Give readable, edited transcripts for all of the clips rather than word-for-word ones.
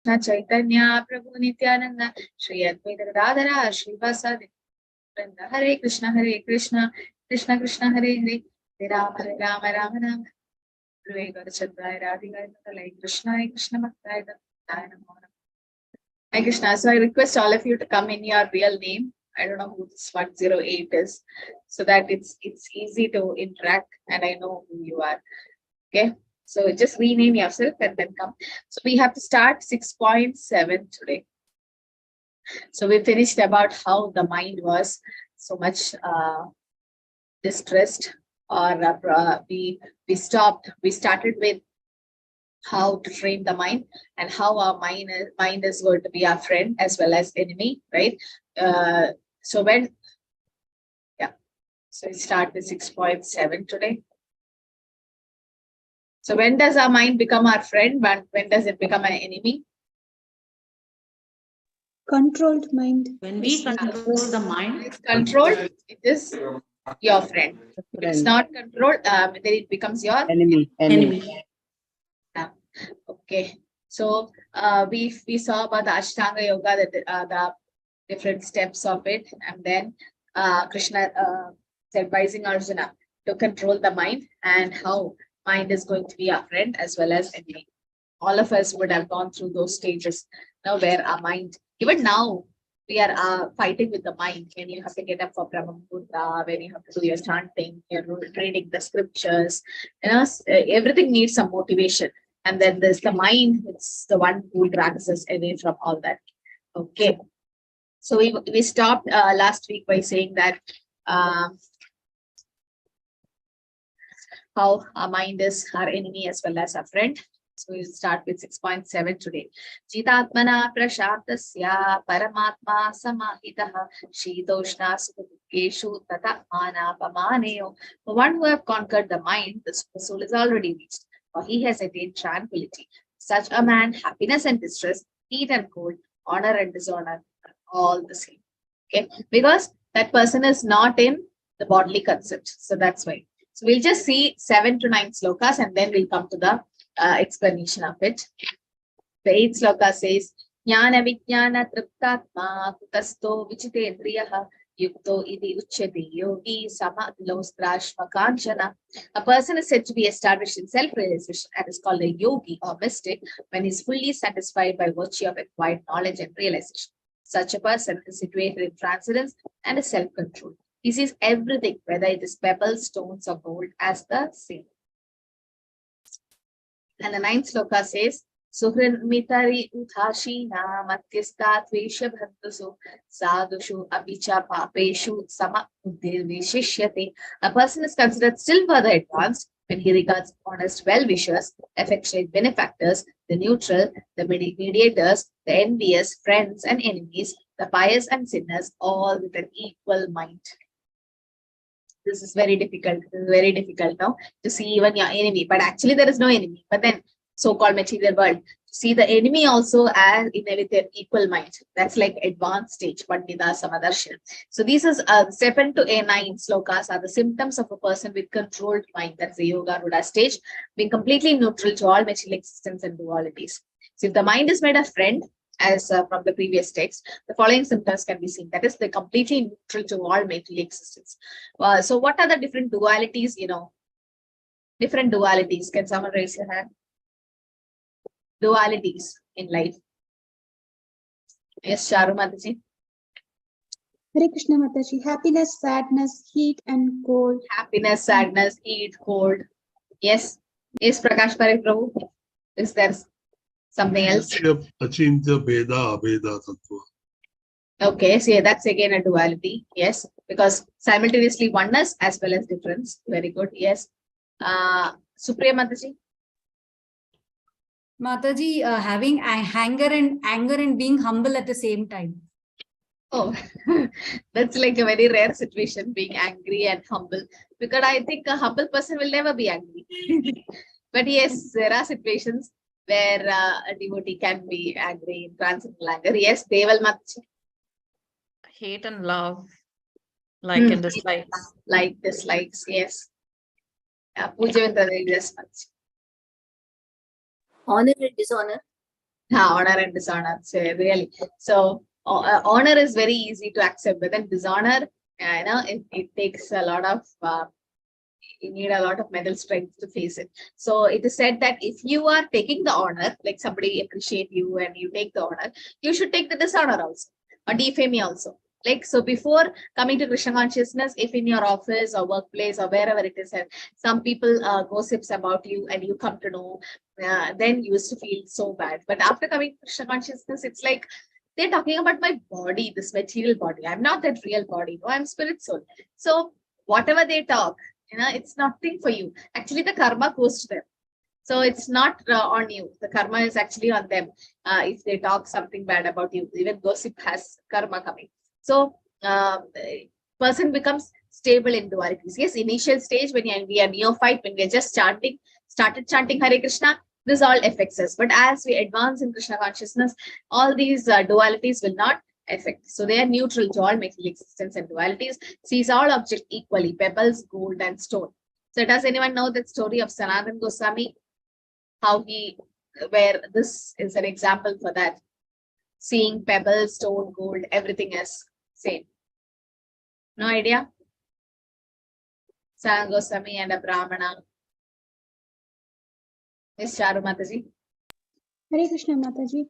Krishna Chaitanya Prabhu Nityananda Shri Advaita Radhara Shri Vasadi Hare Krishna Krishna Krishna Hare Hare Hare Rama Rama Rama Hare Gaurachandra Radhika Hare Krishna Bhakti Hare Krishna. So I request all of you to come in your real name. I don't know who this 108 is, so that it's easy to interact and I know who you are. Okay, so just rename yourself and then come. So we have to start 6.7 today. So we finished about how the mind was so much distressed, or we started with how to train the mind and how our mind is going to be our friend as well as enemy, right? So we start with 6.7 today. So when does our mind become our friend? When does it become an enemy? Controlled mind. When we control the mind, it's controlled, it is your friend. If it's not controlled, then it becomes your Enemy. Okay. So we saw about the Ashtanga Yoga, the different steps of it, and then Krishna is advising Arjuna to control the mind and how mind is going to be our friend as well as enemy. All of us would have gone through those stages now where our mind, even now, we are fighting with the mind when you have to get up for Brahma Muhurta, when you have to do your chanting, you're reading the scriptures, everything needs some motivation. And then there's the mind, it's the one who drags us away from all that. Okay. So we stopped last week by saying that how our mind is our enemy as well as our friend. So we'll start with 6.7 today. Jitatmana prashantasya paramatma samahitaha shitoshna sukukeshu tata mana pamaneo. The one who have conquered the mind, the soul is already reached, for he has attained tranquility. Such a man, happiness and distress, heat and cold, honor and dishonor are all the same. Okay, because that person is not in the bodily concept. So that's why. So we'll just see 7 to 9 slokas and then we'll come to the explanation of it. The 8th sloka says, Jnana Vijnana Triptatma Kutasto Vichitendriyaha Yukto Idi Uchyati Yogi Samadilostra Kanchana. A person is said to be established in self-realization and is called a yogi or mystic when he is fully satisfied by virtue of acquired knowledge and realization. Such a person is situated in transcendence and is self-controlled. He sees everything, whether it is pebbles, stones, or gold, as the same. And the 9th sloka says, Suhrin mitari uthashina matyasta tvesha bhantusu sadhushu apicha papeshu sama uddhirvishishyate. A person is considered still further advanced when he regards honest well-wishers, affectionate benefactors, the neutral, the mediators, the envious, friends and enemies, the pious and sinners, all with an equal mind. This is very difficult. This is very difficult now to see even your enemy, but actually there is no enemy. But then so-called material world, see the enemy also as in with an equal mind. That's like advanced stage, Pandita Samadarshana. So these is 7 to 9 slokas are the symptoms of a person with controlled mind. That's the Yoga Rudha stage, being completely neutral to all material existence and dualities. So if the mind is made a friend, as from the previous text, the following symptoms can be seen. That is, they're completely neutral to all material existence. So what are the different dualities, different dualities? Can someone raise your hand? Dualities in life. Yes, Charu Mataji. Hare Krishna Mataji. Happiness, sadness, heat and cold. Happiness, sadness, heat, cold. Yes. Yes, Prakash Parekh Prabhu. Is there something else? Achintya Bheda Abheda Tattva. Okay, so yeah, that's again a duality. Yes, because simultaneously oneness as well as difference. Very good. Yes. Supriya Mataji. Mataji, having anger and being humble at the same time. Oh, that's like a very rare situation, being angry and humble. Because I think a humble person will never be angry. But yes, there are situations where a devotee can be angry in transcendental anger. Yes, Deval Mataji. hate and love, like and dislikes. Like dislikes, yes. Pooja Vinta, very much. Honor and dishonor. Honor and dishonor. So really, so honor is very easy to accept, but then dishonor, it takes a lot of you need a lot of mental strength to face it. So it is said that if you are taking the honor, like somebody appreciate you and you take the honor, you should take the dishonor also, or defame also. Like, so before coming to Krishna consciousness, if in your office or workplace or wherever it is, and some people gossips about you and you come to know, then you used to feel so bad. But after coming to Krishna consciousness, it's like they're talking about my body, this material body. I'm not that real body. No, I'm spirit soul. So whatever they talk, it's nothing for you. Actually, the karma goes to them. So it's not on you. The karma is actually on them. If they talk something bad about you, even gossip has karma coming. So person becomes stable in dualities. Yes, initial stage when we are neophyte, when we are just started chanting Hare Krishna, this all affects us. But as we advance in Krishna consciousness, all these dualities will not affect. So they are neutral to all material existence and dualities, sees all objects equally, pebbles, gold, and stone. So does anyone know that story of Sanatana Goswami? How where this is an example for that. Seeing pebbles, stone, gold, everything is same. No idea? Sanatana Goswami and a Brahmana. Miss Charu Mataji. Hare Krishna Mataji.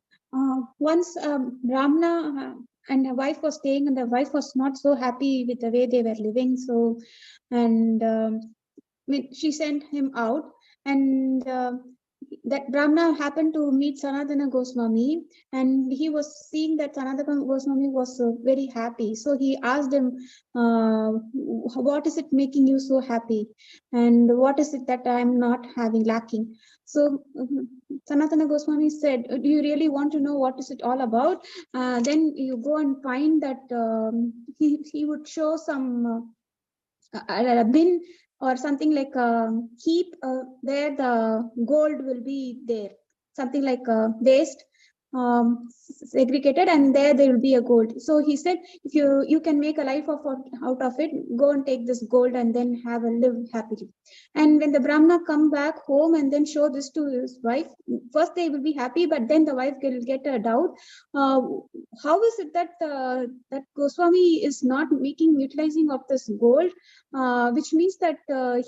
Once Brahmana and a wife was staying, and the wife was not so happy with the way they were living. So, and she sent him out, and that Brahmana happened to meet Sanatana Goswami, and he was seeing that Sanatana Goswami was very happy. So he asked him, what is it making you so happy? And what is it that I'm not lacking? So Sanatana Goswami said, do you really want to know what is it all about? Then you go and find that he would show some a bin or something like a heap where the gold will be there, something like a waste segregated, and there will be a gold. So he said, if you can make a life out of it, go and take this gold and then live happily. And when the Brahmana come back home and then show this to his wife, first they will be happy, but then the wife will get a doubt. How is it that that Goswami is not utilizing of this gold, which means that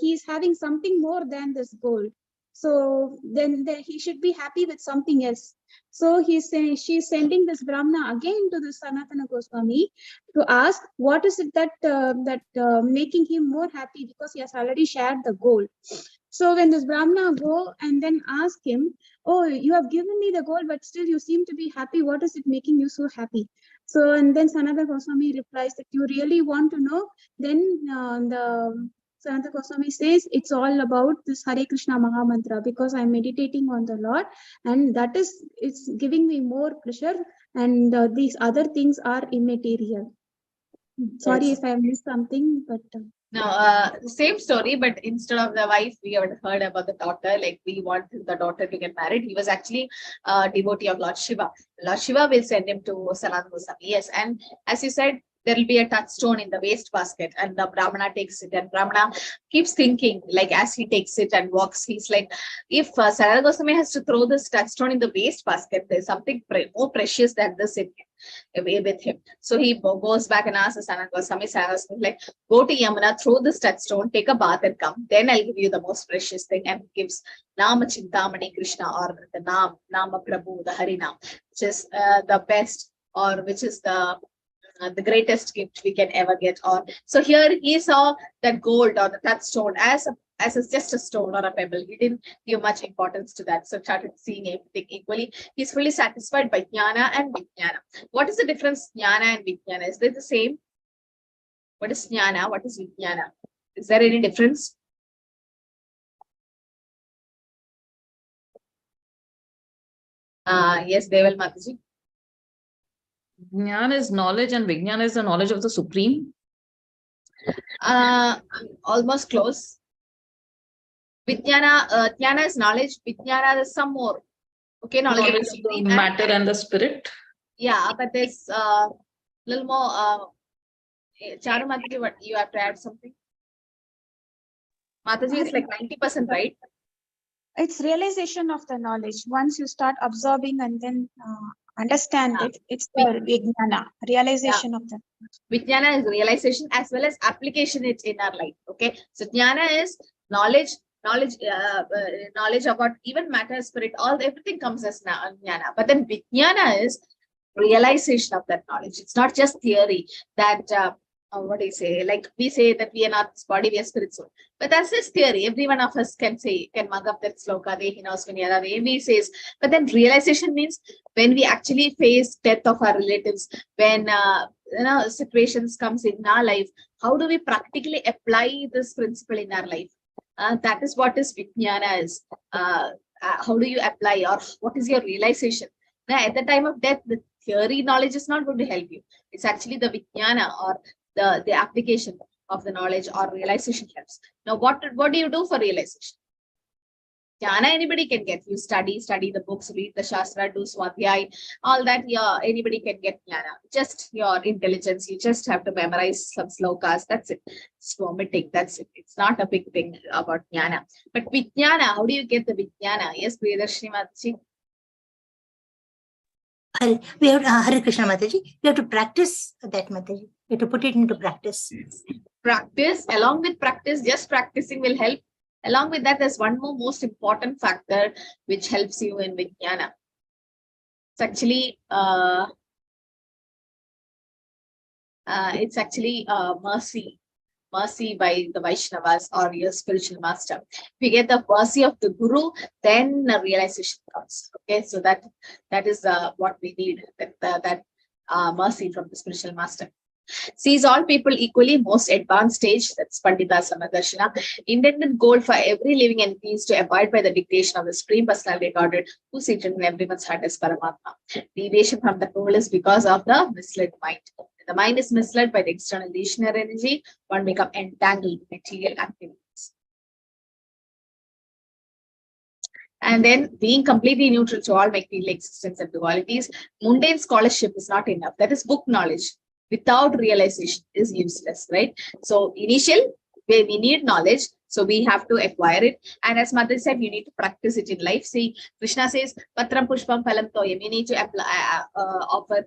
he is having something more than this gold. So then he should be happy with something else. So she's sending this Brahmana again to the Sanatana Goswami to ask what is it that making him more happy, because he has already shared the gold. So when this Brahmana go and then ask him, oh, you have given me the gold, but still you seem to be happy. What is it making you so happy? So, and then Sanatana Goswami replies that you really want to know. Then the Sanatana Goswami says it's all about this Hare Krishna Maha Mantra, because I'm meditating on the Lord, and it's giving me more pleasure, and these other things are immaterial. Sorry Yes. if I missed something, but No, same story, but instead of the wife, we had heard about the daughter. Like, we want the daughter to get married. He was actually a devotee of Lord Shiva. Lord Shiva will send him to Sanatana Goswami. Yes, and as you said, there will be a touchstone in the waste basket, and the Brahmana takes it, and Brahmana keeps thinking, like, as he takes it and walks, he's like, if Sanatana Goswami has to throw this touchstone in the waste basket, there's something more precious than this with him. So he goes back and asks Sanatana Goswami, like, go to Yamuna, throw this touchstone, take a bath and come. Then I'll give you the most precious thing. And he gives Nama Chintamani Krishna, or the Nama Prabhu, the Harinam, which is the best, or which is the greatest gift we can ever get. Or so here he saw that gold or the touchstone as just a stone or a pebble. He didn't give much importance to that. So started seeing everything equally. He's fully satisfied by jnana and vijnana. What is the difference, jnana and vijnana? Is they the same? What is jnana? What is vijnana? Is there any difference? Yes, Deval Mataji. Jnana is knowledge and Vijnana is the knowledge of the Supreme. Almost close. Vijnana, jnana is knowledge. Vijnana is some more. Okay, knowledge of the Supreme. Matter and the spirit. Yeah, but there's a little more. Charu Mataji, what you have to add something? Mataji is like 90%, right? It's realization of the knowledge. Once you start absorbing and then understand Yeah. it, it's the vijnana, realization of the. Vijnana is realization as well as application it in our life. Okay, so jnana is knowledge, knowledge about even matter, spirit, everything comes as jnana. But then vijnana is realization of that knowledge. It's not just theory that what do you say? Like we say that we are not this body, we are spirit soul. But that's just theory. Every one of us can mug up that sloka, we says. But then realization means when we actually face death of our relatives, when situations comes in our life, how do we practically apply this principle in our life? That is what is vijnana is. How do you apply, or what is your realization? Now, at the time of death, the theory knowledge is not going to help you. It's actually the vijnana or the application of the knowledge or realization helps. Now, what do you do for realization? Jnana anybody can get. You study the books, read the Shastra, do Swadhyay, all that. Yeah, anybody can get jnana. Just your intelligence. You just have to memorize some slokas. That's it. It's vomiting. That's it. It's not a big thing about jnana. But vijnana, how do you get the vijnana? Yes, Priyadarshini Mataji. We have Hare Krishna Mataji. We have to practice that, Mataji. We have to put it into practice. Practice. Along with practice, just practicing will help. Along with that, there's one more most important factor which helps you in vijnana. It's actually mercy by the Vaishnavas or your spiritual master. If you get the mercy of the Guru, then the realization comes. Okay, so that is what we need, that mercy from the spiritual master. Sees all people equally, most advanced stage, that's Pandita Samadarshana. Intended goal for every living entity is to abide by the dictation of the Supreme Personality Godhead, who seated in everyone's heart as Paramatma. Deviation from the goal is because of the misled mind. When the mind is misled by the external illusionary energy, one becomes entangled with material activities. And then being completely neutral to all material existence and dualities, mundane scholarship is not enough. That is book knowledge. Without realization is useless, right? So initial, we need knowledge, so we have to acquire it. And as Mother said, you need to practice it in life. See, Krishna says, Patram Pushpam Phalam Toyam. You need to offer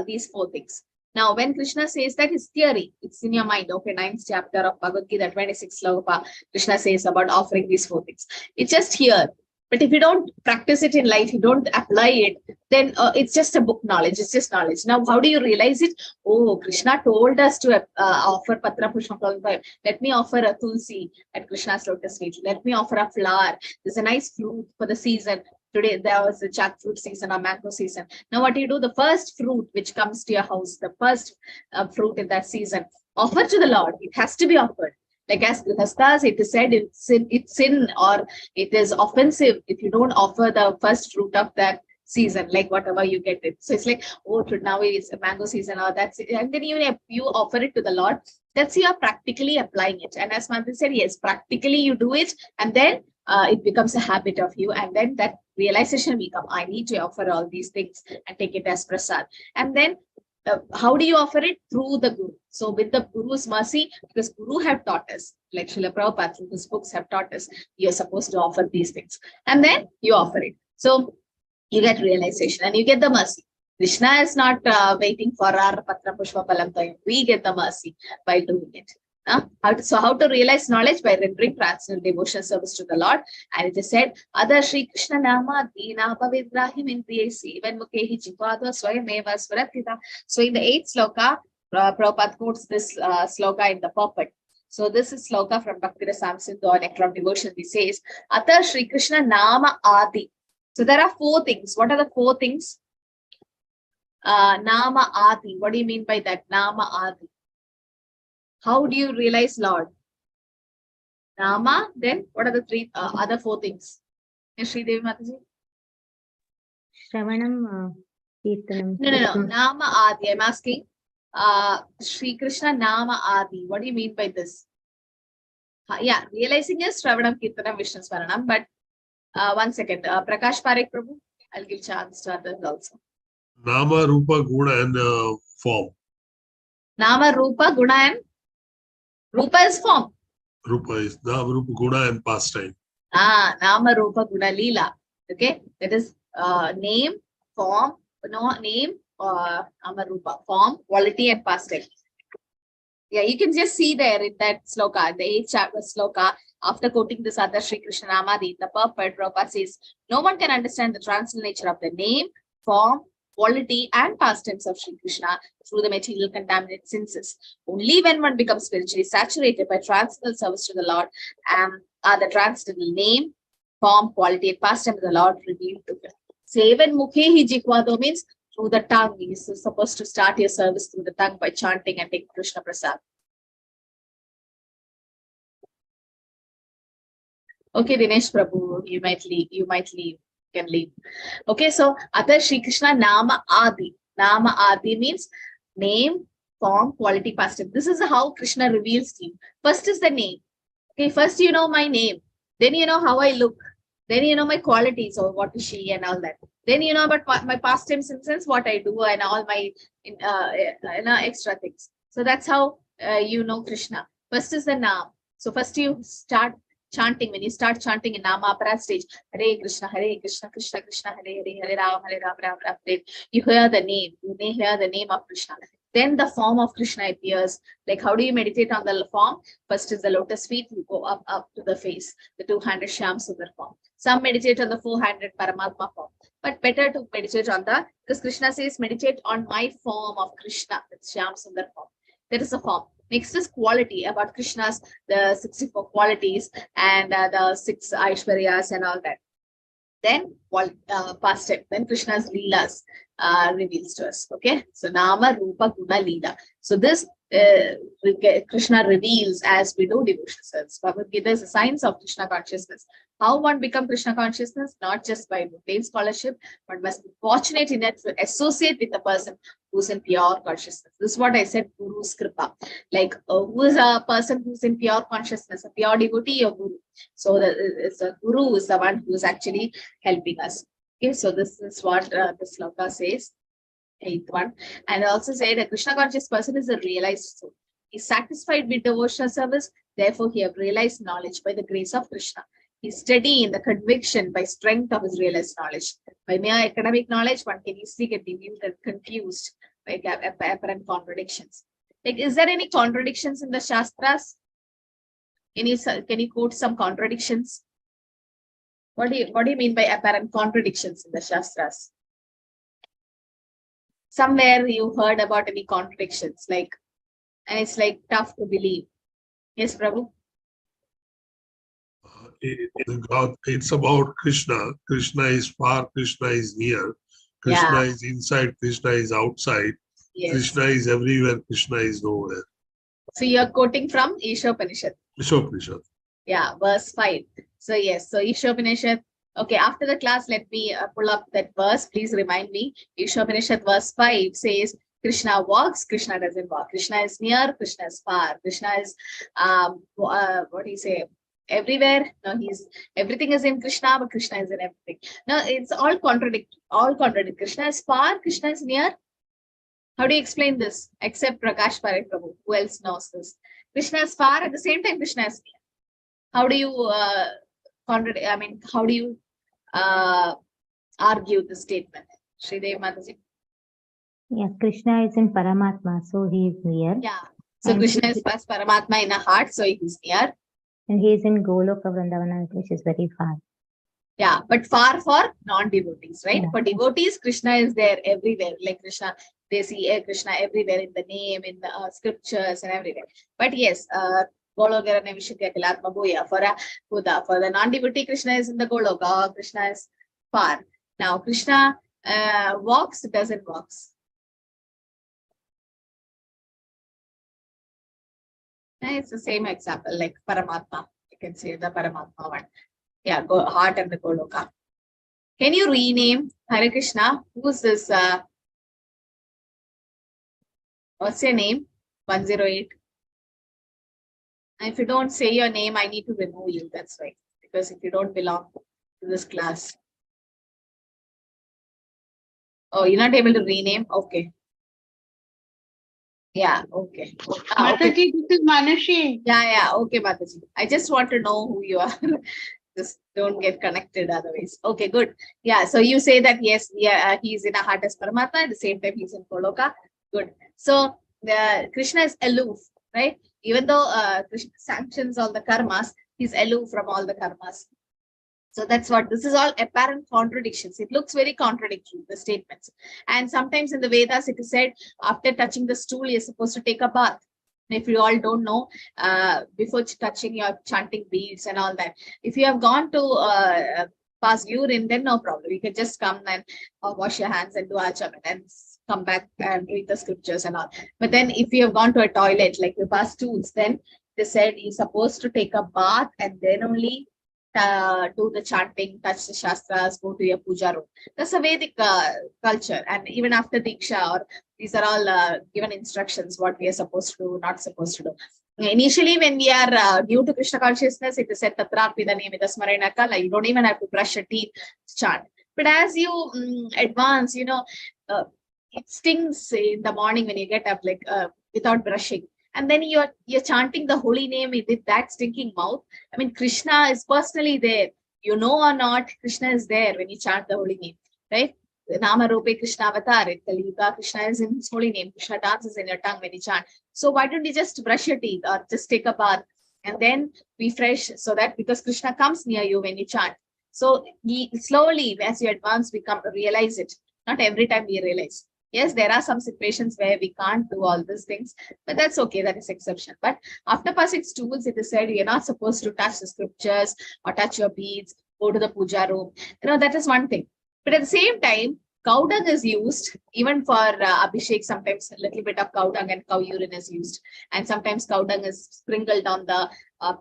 these 4 things. Now, when Krishna says that, is theory. It's in your mind. Okay, 9th chapter of Bhagavad Gita, 26th sloka, Krishna says about offering these 4 things. It's just here. But if you don't practice it in life, you don't apply it, then it's just a book knowledge. It's just knowledge. Now, how do you realize it? Oh, Krishna told us to offer Patra Pushpam. Let me offer a tulsi at Krishna's lotus feet. Let me offer a flower. There's a nice fruit for the season. Today, there was a jackfruit season or mango season. Now, what do you do? The first fruit which comes to your house, the first fruit in that season, offer to the Lord. It has to be offered. Like as Grihasthas, it is said it's sin or it is offensive if you don't offer the first fruit of that season, like whatever you get it. So it's like, oh, now it's a mango season or that's it. And then you offer it to the Lord. That's you are practically applying it. And as Mother said, yes, practically you do it, and then it becomes a habit of you. And then that realization will come, I need to offer all these things and take it as prasad. And then how do you offer it? Through the Guru. So with the Guru's mercy, because Guru have taught us, like Srila Prabhupada through his books have taught us, you're supposed to offer these things. And then you offer it. So you get realization and you get the mercy. Krishna is not waiting for our Patra Pushpa Palam. We get the mercy by doing it. How to realize knowledge? By rendering transcendental devotional service to the Lord. And it is said, Ada Shri Krishna Nama Dina Pavidrahim Indriyasi Even Mukehi Jivadva Swayameva Swaratita. So in the 8th sloka, Prabhupada quotes this sloka in the purport. So this is sloka from Bhakti Rasamsindhu on Nectar of Devotion. He says, Ada Shri Krishna Nama Adi. So there are 4 things. What are the 4 things? Nama Adi. What do you mean by that? Nama Adi. How do you realize Lord? Nama, then what are the 3 other 4 things? Yes, Sri Devi Mataji? Shravanam, Kirtanam. No. Nama Adi. I'm asking Sri Krishna Nama Adi. What do you mean by this? Yeah, realizing is Shravanam, Kirtanam, Vishnu Smaranam. But 1 second. Prakash Parekh Prabhu. I'll give chance to others also. Nama, Rupa, Guna and form. Nama, Rupa, Guna and Rupa is form. Rupa is Nama, Rupa, Guna and pastime. Nama Rupa Guna Leela. Okay, that is name, form, name, Nama Rupa, form, quality, and past tense. Yeah, you can just see there in that sloka, the 8th chapter sloka, after quoting this other Sri Krishna Namadi, the purport, Prabhupada says, no one can understand the transcendental nature of the name, form, quality, and past tense of Sri Krishna through the material contaminated senses. Only when one becomes spiritually saturated by transcendental service to the Lord are the transcendental name, form, quality, and past tense of the Lord revealed to him. Seven mukhehi jikvado means through the tongue. You're supposed to start your service through the tongue by chanting and taking Krishna Prasad. Okay, Dinesh Prabhu, you might leave. You can leave. Okay, so other Sri Krishna Nama Adi. Nama Adi means name, form, quality, past tense. This is how Krishna reveals to you. First is the name. Okay, first you know my name. Then you know how I look. Then you know my qualities or what is she and all that. Then you know about my past tense in sense, what I do and all my extra things. So that's how you know Krishna. First is the Nam. So first you start chanting. When you start chanting in Nama Apara stage, Hare Krishna, Krishna Krishna, Hare Hare, Hare Ram, Ram, Ram. You hear the name. You may hear the name of Krishna. Then the form of Krishna appears. Like how do you meditate on the form? First is the lotus feet. You go up to the face, the two-handed Shyam Sundar form. Some meditate on the four-handed Paramatma form. But better to meditate on because Krishna says, meditate on my form of Krishna, that's Shyam Sundar form. That is the form. Next is quality, about Krishna's, the 64 qualities and the 6 Aishwaryas and all that. Then past it, then Krishna's Leelas reveals to us. Okay, so Nama Rupa Guna Leela. So this Krishna reveals as we do devotional service. Bhagavad Gita is a science of Krishna consciousness. How one become Krishna consciousness? Not just by plain scholarship, but must be fortunate enough to associate with a person who's in pure consciousness. This is what I said, Guru's Kripa. Like who is a person who's in pure consciousness, a pure devotee or Guru. So the Guru is the one who is actually helping us. Okay, so this is what the sloka says. 8th one. And also said a Krishna conscious person is a realized soul. He's satisfied with devotional service, therefore he have realized knowledge by the grace of Krishna. He's steady in the conviction by strength of his realized knowledge. By mere academic knowledge, one can easily get deluded and confused by apparent contradictions. Like, is there any contradictions in the Shastras? Can you quote some contradictions? What do you mean by apparent contradictions in the Shastras? Somewhere you heard about any contradictions, and it's like tough to believe. Yes, Prabhu? It's about Krishna. Krishna is far, Krishna is near. Krishna is inside, Krishna is outside. Yes. Krishna is everywhere, Krishna is nowhere. So you're quoting from Ishopanishad. Ishopanishad. Yeah, verse 5. So yes, so Ishopanishad. Okay, after the class, let me pull up that verse. Please remind me. Ishopanishad verse 5 says, Krishna walks, Krishna doesn't walk. Krishna is near, Krishna is far. Krishna is, what do you say? Everywhere. No, everything is in Krishna, but Krishna is in everything. No, it's all contradict. Krishna is far, Krishna is near. How do you explain this? Except Prakash Parekh Prabhu. Who else knows this? Krishna is far, at the same time Krishna is near. How do you how do you argue the statement? Sridev Mataji. Yeah, Krishna is in Paramatma, so he is near. Yeah. So and Krishna is first Paramatma in a heart, so he is near. And he is in Goloka Vrindavana, which is very far. Yeah, but far for non-devotees, right? Yeah. For devotees, Krishna is there everywhere. Like Krishna, they see Krishna everywhere in the name, in the scriptures and everywhere. But yes, for the non-devotee, Krishna is in the Goloka, Krishna is far. Now, Krishna walks, doesn't walks. It's the same example, like Paramatma. You can say the Paramatma one. Yeah, heart and the Goloka. Can you rename Hare Krishna? Who's this? What's your name? 108. And if you don't say your name, I need to remove you. That's right. Because if you don't belong to this class. Oh, you're not able to rename? Okay. Yeah, okay. Mataji, okay. This is Manashi. Yeah, okay, Mataji. I just want to know who you are. Just don't get connected otherwise. Okay, good. Yeah, so you say that yes, yeah, he's in a heart as Paramatma, at the same time he's in Goloka. Good. So Krishna is aloof, right? Even though Krishna sanctions all the karmas, he's aloof from all the karmas. So that's what, this is all apparent contradictions. It looks very contradictory, the statements. And sometimes in the Vedas, it is said, after touching the stool, you're supposed to take a bath. If you all don't know, before touching, you're chanting beads and all that. If you have gone to pass urine, then no problem. You can just come and wash your hands and do achaman and come back and read the scriptures and all. But then if you have gone to a toilet, like you pass stools, then they said you're supposed to take a bath and then only do the chanting, touch the shastras, go to your puja room. That's a Vedic culture. And even after Diksha, or these are all given instructions, what we are supposed to do, not supposed to do. Initially, when we are new to Krishna consciousness, it is said, Tatra Pidanemi Dasmarena Kala, you don't even have to brush your teeth to chant. But as you advance, you know, it stings in the morning when you get up, like without brushing. And then you're chanting the holy name with that stinking mouth. I mean, Krishna is personally there. You know or not, Krishna is there when you chant the holy name, right? Nama Rupe Krishna Avatar, Kali Yuga, Krishna is in his holy name. Krishna dances in your tongue when you chant. So why don't you just brush your teeth or just take a bath and then be fresh, so that because Krishna comes near you when you chant. So slowly, as you advance, we come to realize it. Not every time we realize. Yes, there are some situations where we can't do all these things, but that's okay. That is exception. But after passing stools, it is said you're not supposed to touch the scriptures or touch your beads, go to the puja room. You know, that is one thing. But at the same time, cow dung is used even for Abhishek. Sometimes a little bit of cow dung and cow urine is used. And sometimes cow dung is sprinkled on the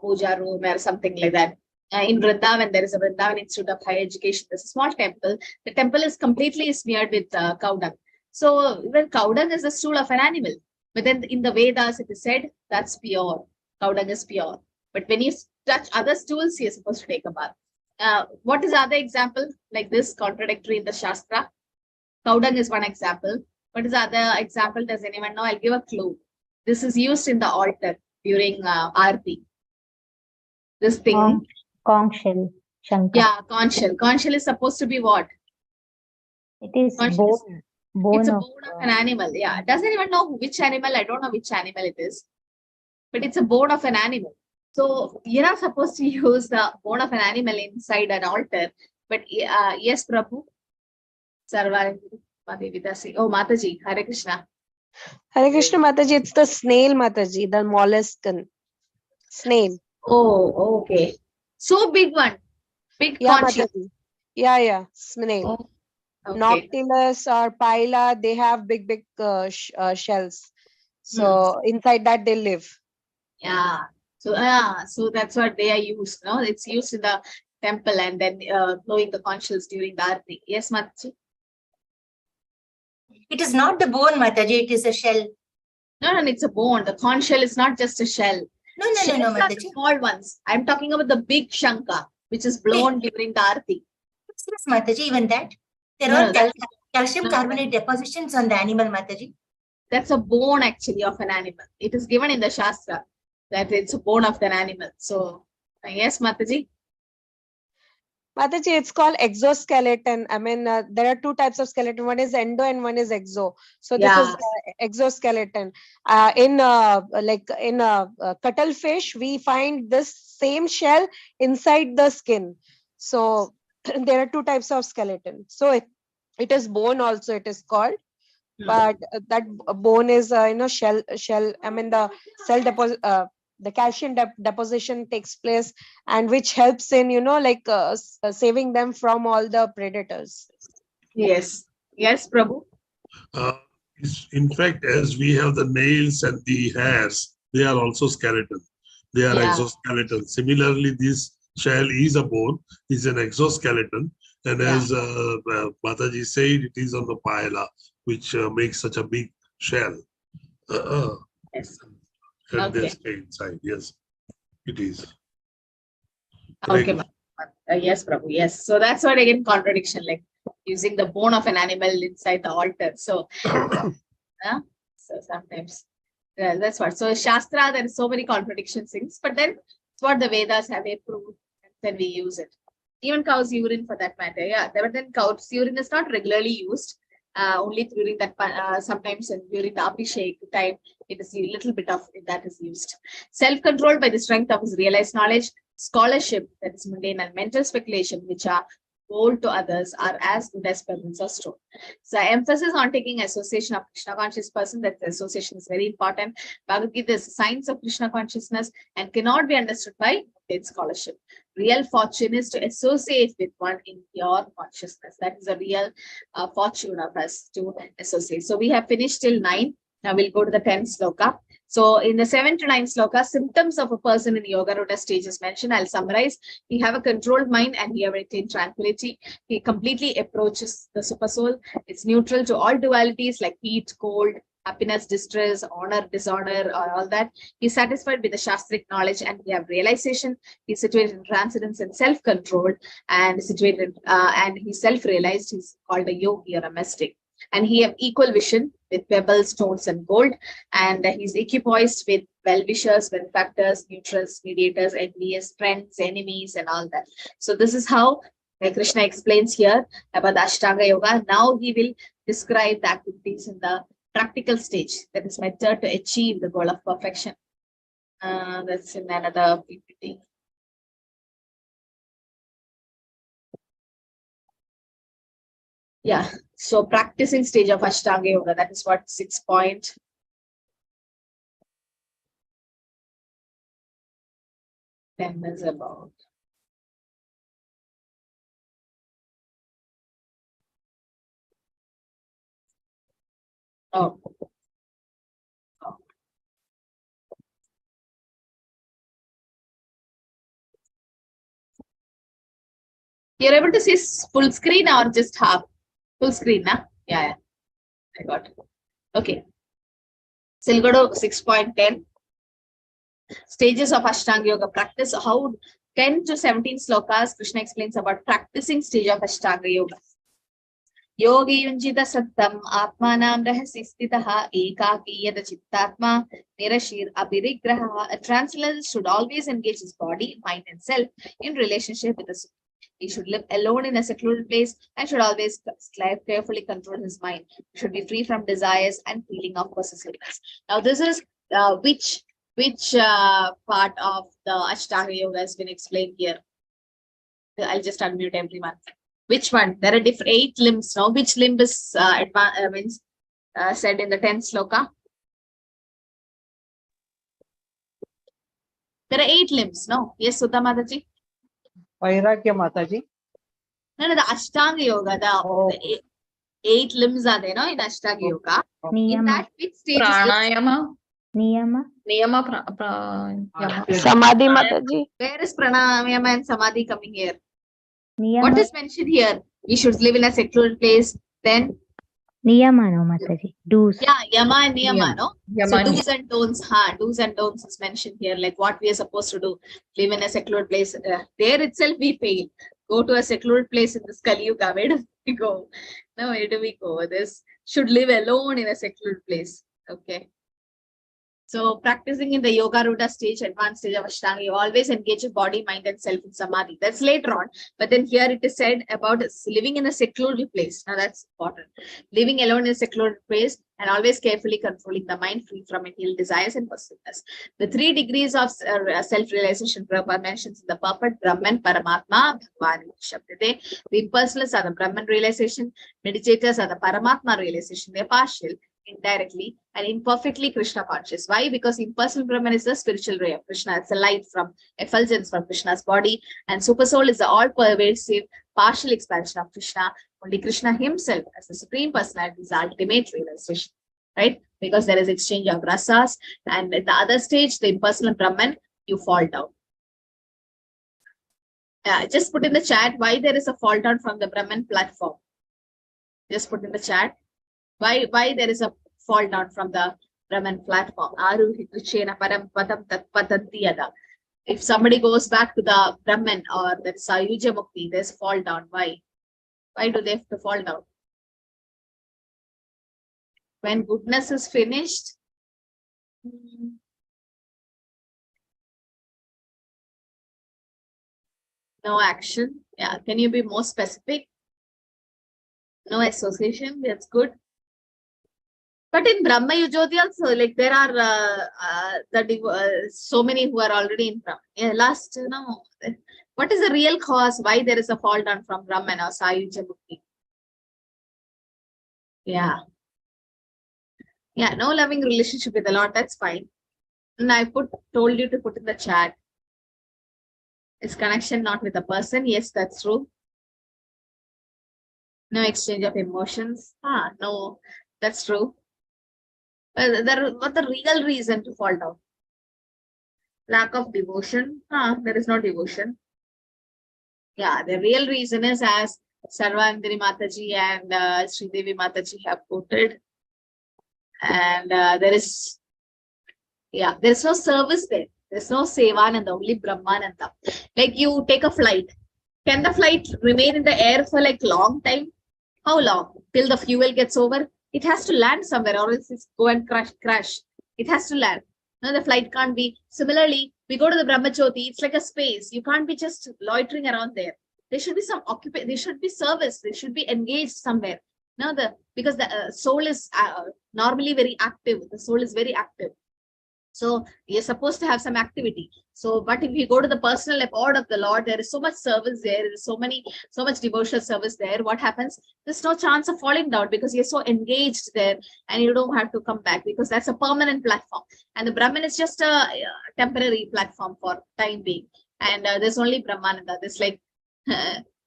puja room or something like that. In Vrindavan, there is a Vrindavan Institute of Higher Education. There's a small temple. The temple is completely smeared with cow dung. So even cow dung is the stool of an animal. But then in the Vedas, it is said that's pure. Cow dung is pure. But when you touch other stools, you're supposed to take a bath. What is other example like this contradictory in the Shastra? Cow dung is one example. What is other example? Does anyone know? I'll give a clue. This is used in the altar during Aarti. This thing. Conch shell, Shankar. Yeah, conch shell. Conch shell is supposed to be what? It is Conch bone. is- Bone It's a of, bone of an animal. Yeah. Doesn't even know which animal. I don't know which animal it is. But it's a bone of an animal. So you're not supposed to use the bone of an animal inside an altar. But yes, Prabhu. Sarva. Oh, Mataji. Hare Krishna. Hare Krishna Mataji, it's the snail Mataji, the molluscan snail. Oh, okay. So big one. Big Yeah, conch shell. Mataji. Yeah, snail. Oh, okay. Noctilus or Pila, they have big shells. So inside that they live. Yeah. So that's what they are used. No, it's used in the temple and then blowing the conch shells during the Aarti. Yes, Mataji. It is not the bone, Mataji, it is a shell. No, it's a bone. The conch shell is not just a shell. No, Shells are the Mataji. small ones. I'm talking about the big shanka, which is blown during the Aarti. Yes, Mataji, even that. There No, are that's- calcium no, carbonate depositions on the animal, Mataji. That's a bone actually of an animal. It is given in the Shastra that it's a bone of an animal. So, yes, Mataji. Mataji, it's called exoskeleton. I mean, there are two types of skeleton. One is endo and one is exo. So this is exoskeleton. In cuttlefish, we find this same shell inside the skin. So there are two types of skeleton. So it is bone also, it is called. But that bone is, shell. I mean, the cell deposit. The calcium deposition takes place, and which helps in saving them from all the predators. Yes, Prabhu. In fact, as we have the nails and the hairs, they are also skeleton. They are exoskeleton. Similarly, this shell is a bone, is an exoskeleton, and as Mataji said, it is on the paella, which makes such a big shell. Yes. And they stay inside. Yes, it is. Okay. Yes, Prabhu. Yes. So that's what again contradiction, like using the bone of an animal inside the altar. So, so sometimes that's what. So Shastra, there is so many contradiction things, but then it's what the Vedas have approved. then we use it. Even cow's urine for that matter. Yeah, but then cow's urine is not regularly used. Only during that, sometimes during the Abhishek time, it is a little bit of that is used. Self-control by the strength of his realized knowledge, scholarship, that is mundane, and mental speculation, which are told to others, are as good as pebbles or stone. So emphasis on taking association of Krishna conscious person, that the association is very important. Bhagavad Gita is science of Krishna consciousness and cannot be understood by its scholarship. Real fortune is to associate with one in pure consciousness. That is a real fortune of us to associate. So we have finished till 9. Now we'll go to the 10th sloka. So in the 7 to 9 sloka, symptoms of a person in Yoga Rudra stage is mentioned. I'll summarize. He have a controlled mind and he have attained tranquility. He completely approaches the super soul. It's neutral to all dualities like heat, cold, happiness, distress, honor, dishonor, or all that. He's satisfied with the Shastric knowledge and he have realization. He's situated in transcendence and self-control and situated and he's self-realized. He's called a yogi or a mystic. And he have equal vision with pebbles, stones, and gold. And he's equipoised with well-wishers, benefactors, neutrals, mediators, envious, friends, enemies, and all that. So this is how Krishna explains here about the Ashtanga Yoga. Now he will describe the activities in the practical stage, that is method to achieve the goal of perfection. That's in another PPT. Yeah, so practicing stage of Ashtanga Yoga, that is what 6.10 is about. Oh. You're able to see full screen or just half? Full screen, na? Yeah, I got it. Okay. So we'll go to 6.10. Stages of Ashtanga Yoga practice. How 10 to 17 slokas, Krishna explains about practicing stage of Ashtanga Yoga. Yogi yunjita sattam atmanam rahasi stitaha ekaki yada chittatma nirashir abhirigraha. A transcendentalist should always engage his body, mind, and self in relationship with the Supreme. He should live alone in a secluded place and should always carefully control his mind. He should be free from desires and feeling of possessiveness. Now, this is which part of the Ashtanga Yoga has been explained here. I'll just unmute everyone. Which one? There are different 8 limbs now. Which limb is said in the 10th sloka? There are 8 limbs, no? Yes, Sudha Mataji? Vairagya Mataji. No, the Ashtanga Yoga, the 8 limbs are there, no, in Ashtanga Yoga. In that, which stage is Pranayama. Niyama. Samadhi Mataji. Where is pranayama and samadhi coming here? Niyama. What is mentioned here? We should live in a secluded place. Then Niyama no Mataji. Do's. yeah, yama and niyama, Niyama. no? Yama So and do's and don'ts, do's and don'ts is mentioned here, like what we are supposed to do. Live in a secluded place. There itself we fail. Go to a secluded place in this Kali Yuga. Where do we go? No, where do we go? This should live alone in a secluded place. Okay. So practicing in the Yoga Rudra stage, advanced stage of Ashtanga, you always engage your body, mind, and self in Samadhi. That's later on. But then here it is said about living in a secluded place. Now that's important. Living alone in a secluded place and always carefully controlling the mind, free from material desires and possessiveness. The 3 degrees of self-realization Prabhupada mentions in the perfect Brahman, Paramatma, Bhagwan, Shabdate. The impersonalists are the Brahman realization. Meditators are the Paramatma realization. They're partial, indirectly, and imperfectly Krishna conscious. Why? Because impersonal Brahman is the spiritual ray of Krishna. It's a light from effulgence from Krishna's body, and super soul is the all-pervasive partial expansion of Krishna. Only Krishna himself as the supreme personality is the ultimate realization, right? Because there is exchange of rasas, and at the other stage, the impersonal Brahman, you fall down. Just put in the chat why there is a fall down from the Brahman platform. Just put in the chat. Why there is a fall down from the Brahman platform? If somebody goes back to the Brahman or that Sayuja Mukti, there's fall down. Why? Why do they have to fall down? When goodness is finished, No action. Yeah. Can you be more specific? No association. That's good. But in Brahma Yujoti also, like there are so many who are already in Brahma. Yeah, last, what is the real cause why there is a fall down from Brahman or Sayuja Bhakti? Yeah. Yeah, no loving relationship with the Lord, that's fine. And I told you to put in the chat. It's connection not with a person. Yes, that's true. No exchange of emotions. No, that's true. But what the real reason to fall down? Lack of devotion. There is no devotion. Yeah, the real reason is, as Sarvandiri Mataji and Sridevi Mataji have quoted, and there's no service there. There's no Sevananda, only Brahmananda. Like you take a flight. Can the flight remain in the air for like long time? How long? Till the fuel gets over? It has to land somewhere, or else it's go and crash. It has to land. No, the flight can't be. Similarly, we go to the Brahmajyoti, it's like a space. You can't be just loitering around there. There should be some occupation. There should be service. They should be engaged somewhere. No, because the soul is normally very active. The soul is very active. So you're supposed to have some activity. So, but if you go to the personal accord of the Lord, there is so much service there. There's so much devotional service there. What happens? There's no chance of falling down because you're so engaged there, and you don't have to come back because that's a permanent platform. And the Brahman is just a temporary platform for time being. And there's only Brahmananda. There's like,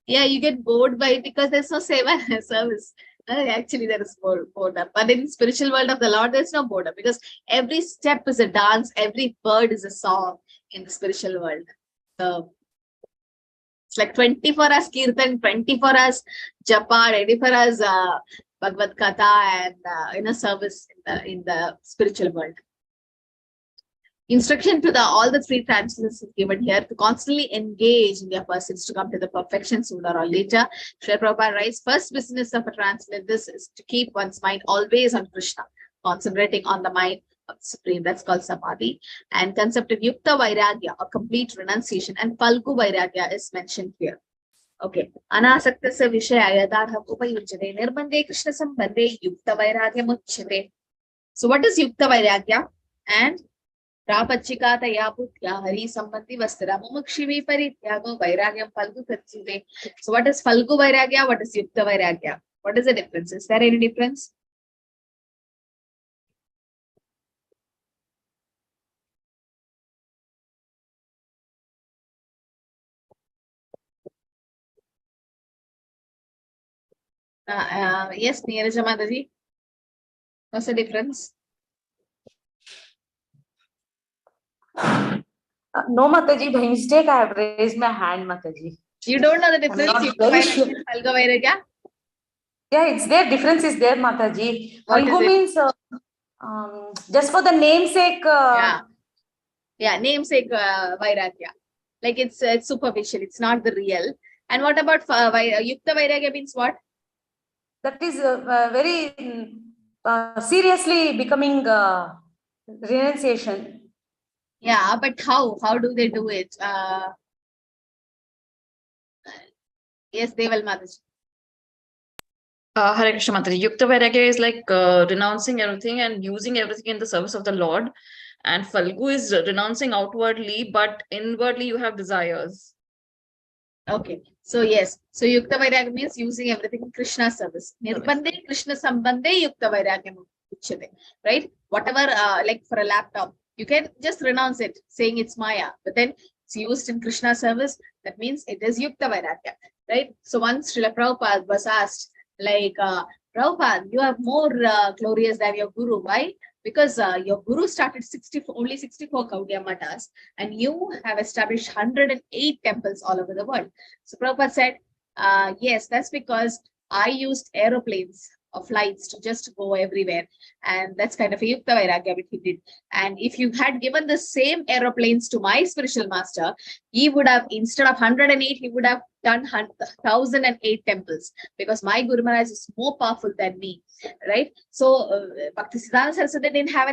yeah, you get bored by it because there's no seva service. Actually, there is boredom. But in the spiritual world of the Lord, there's no boredom because every step is a dance, every word is a song in the spiritual world. So it's like 24 hours Kirtan, 24 hours Japa, 24 hours Bhagavad Katha, and inner service in the spiritual world. Instruction to all the three transcendents is given here to constantly engage in their pursuits to come to the perfection sooner or later. Srila Prabhupada writes, first business of a transcendent is to keep one's mind always on Krishna, concentrating on the mind of the Supreme. That's called Samadhi. And concept of Yukta Vairagya, a complete renunciation, and Falgu Vairagya is mentioned here. Okay. Anasaktasya Vishaya Yadadham Upayujjate Nirbandhe Krishna Sambandhe Yukta Vairagya Muchyate. So what is Yukta Vairagya? And Rapachika Tayaputya Hari Sambandhi Vastara Mumukshivi Parityago Vairagyam Falgu Katsute. So what is Falgu Vairagya? What is Yukta Vairagya? What is the difference? Is there any difference? Yes, Neeraja Mataji. What's the difference? No, Mataji, by mistake I have raised my hand, Mataji. You don't know the difference? Falgu Vairagya? Yeah, it's there. Difference is there, Mataji. Falgu means just for the namesake. Yeah, namesake Vairagya. Like it's superficial. It's not the real. And what about Yukta Vairagya means what? That is very seriously becoming renunciation. Yeah, but how? How do they do it? Yes, Deval Mataji. Hare Krishna Mataji. Yukta Vairagya is like renouncing everything and using everything in the service of the Lord. And Falgu is renouncing outwardly, but inwardly you have desires. Okay. So yes. So Yukta Vairagya means using everything in Krishna's service. Nirbandhe Krishna Sambandhe Yukta Vairagya Muchyate. Right? Whatever, like for a laptop, you can just renounce it, saying it's Maya. But then it's used in Krishna's service. That means it is Yukta Vairagya. Right? So once Srila Prabhupada was asked, like, Prabhupada, you are more glorious than your guru. Why? Because your guru started only 64 Gaudiya Matas, and you have established 108 temples all over the world. So Prabhupada said, yes, that's because I used aeroplanes or flights to just go everywhere. And that's kind of a Yukta Vairagya which he did. And if you had given the same aeroplanes to my spiritual master, he would have, instead of 108, he would have done 1,008 temples because my Guru Maharaj is more powerful than me, right? So Bhakti Siddhanta Saraswati didn't have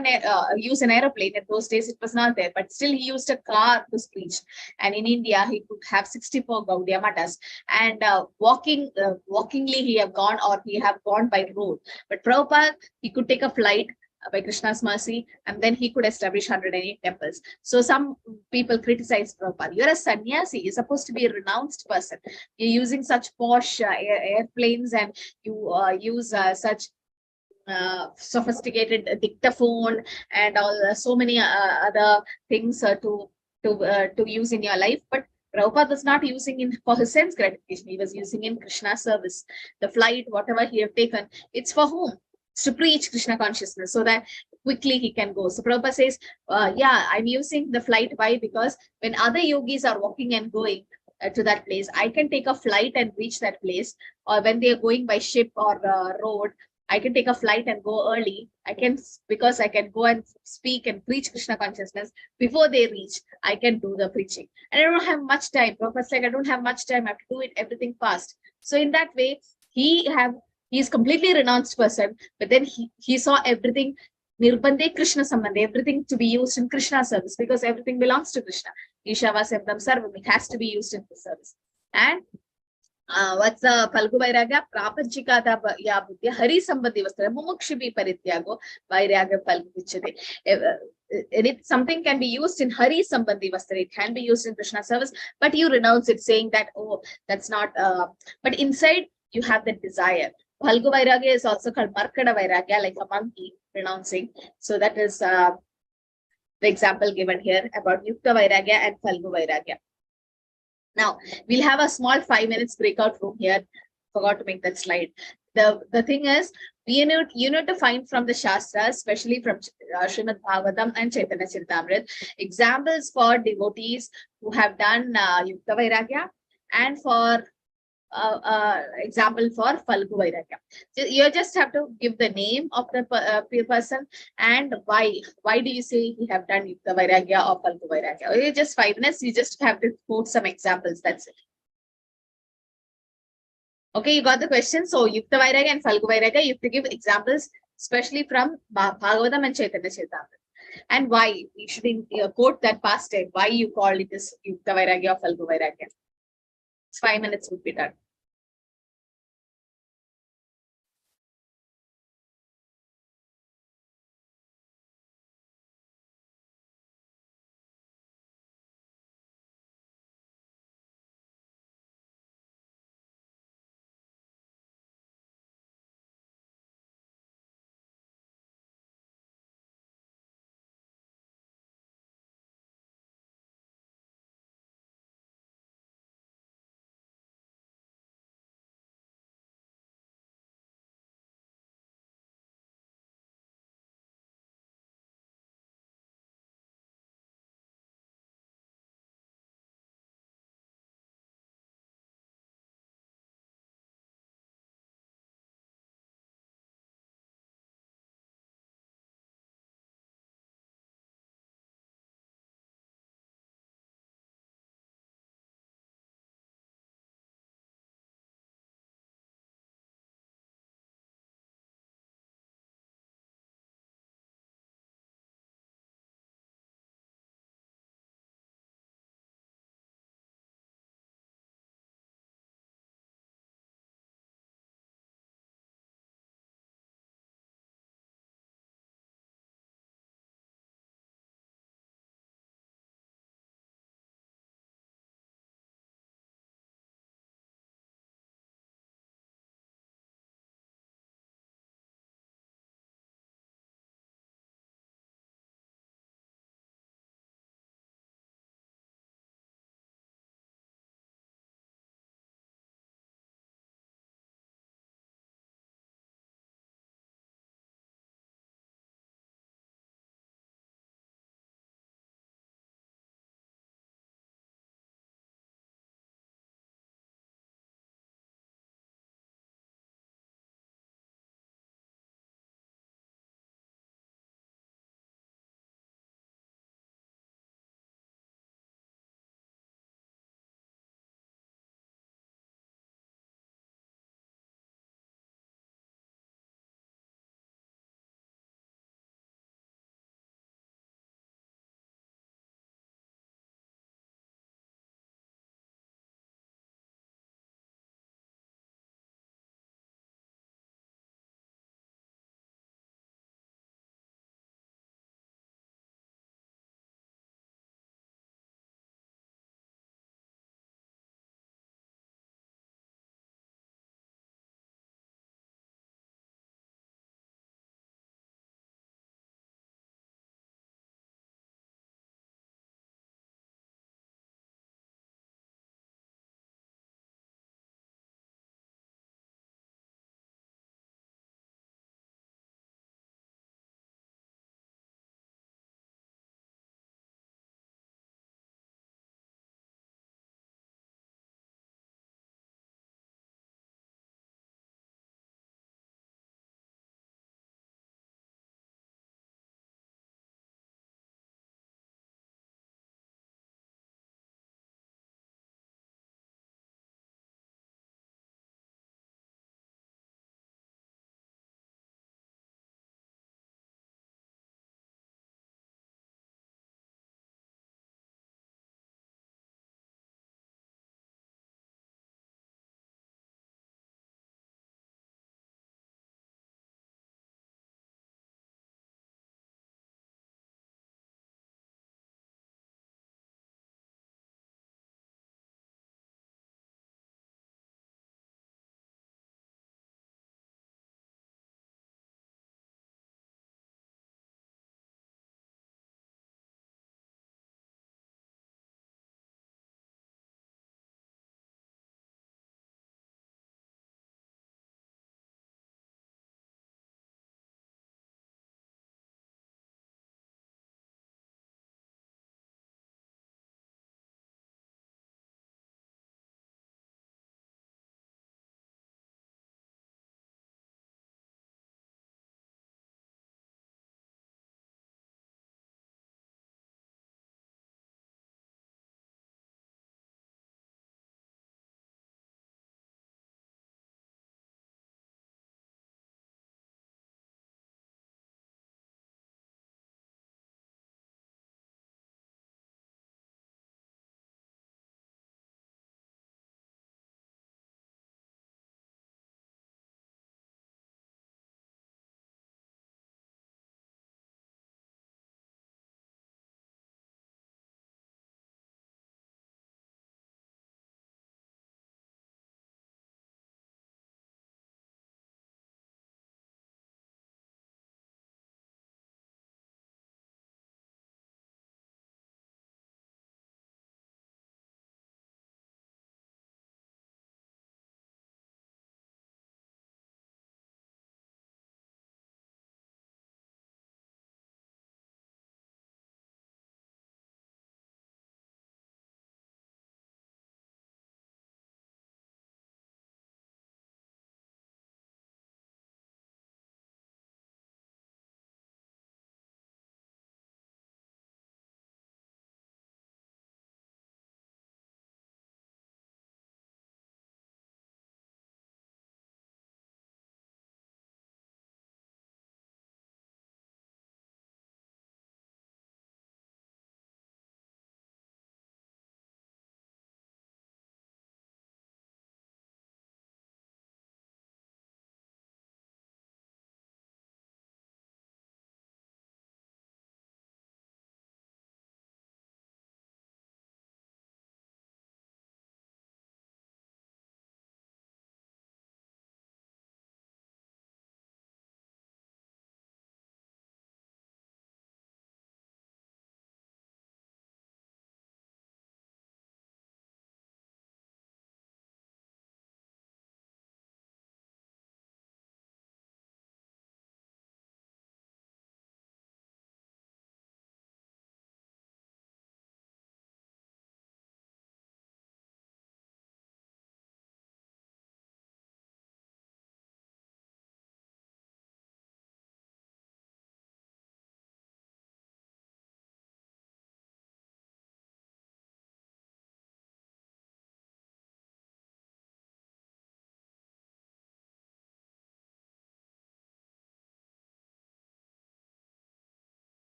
use an aeroplane. In those days, it was not there, but still he used a car to preach. And in India, he could have 64 Gaudiya Matas, and walkingly he have gone, or he have gone by road. But Prabhupada, he could take a flight by Krishna's mercy, and then he could establish 108 temples. So some people criticize Prabhupada. You're a sannyasi, you're supposed to be a renounced person. You're using such posh airplanes, and you use such sophisticated dictaphone and all so many other things to use in your life. But Prabhupada was not using in for his sense gratification. He was using in Krishna service. The flight, whatever he have taken, it's for whom? It's to preach Krishna consciousness so that quickly he can go. So Prabhupada says, yeah, I'm using the flight. Why? Because when other yogis are walking and going to that place, I can take a flight and reach that place. Or when they are going by ship or road, I can take a flight and go early. Because I can go and speak and preach Krishna consciousness before they reach. I can do the preaching, and I don't have much time. Prabhupada's like, I don't have much time. I have to do it everything fast. So in that way, he's completely renounced person, but then he saw everything nirbande Krishna sambandhe, everything to be used in Krishna service because everything belongs to Krishna. Ishava Sevdam Sarvam, it has to be used in the service. And what's the Phalgu Vairagya? Prapanchikata ya buddhya hari sambandhi vastra mumukshibhi parityago vairagya phalgu vichade. Something can be used in hari sambandhi vastra. It can be used in Krishna service, but you renounce it, saying that, oh, that's not. But inside you have the desire. Phalgu Vairagya is also called Markada Vairagya, like a monkey renouncing. So that is the example given here about Yukta Vairagya and Phalgu Vairagya. Now, we'll have a small 5 minutes breakout room here. Forgot to make that slide. The thing is, you need to find from the Shastras, especially from Srimad Bhagavatam and Chaitanya Charitamrita, examples for devotees who have done Yukta Vairagya, and for example for Phalgu Vairagya. You just have to give the name of the person and why. Why do you say he have done Yukta Vairagya or Phalgu Vairagya? It's just 5 minutes. You just have to quote some examples. That's it. Okay, you got the question. So Yukta Vairagya and Phalgu Vairagya, you have to give examples, especially from Bhagavatam and Chaitanya Charitamrita. And why you should quote that past time. Why you call it as Yukta Vairagya or Phalgu Vairagya? 5 minutes would be done.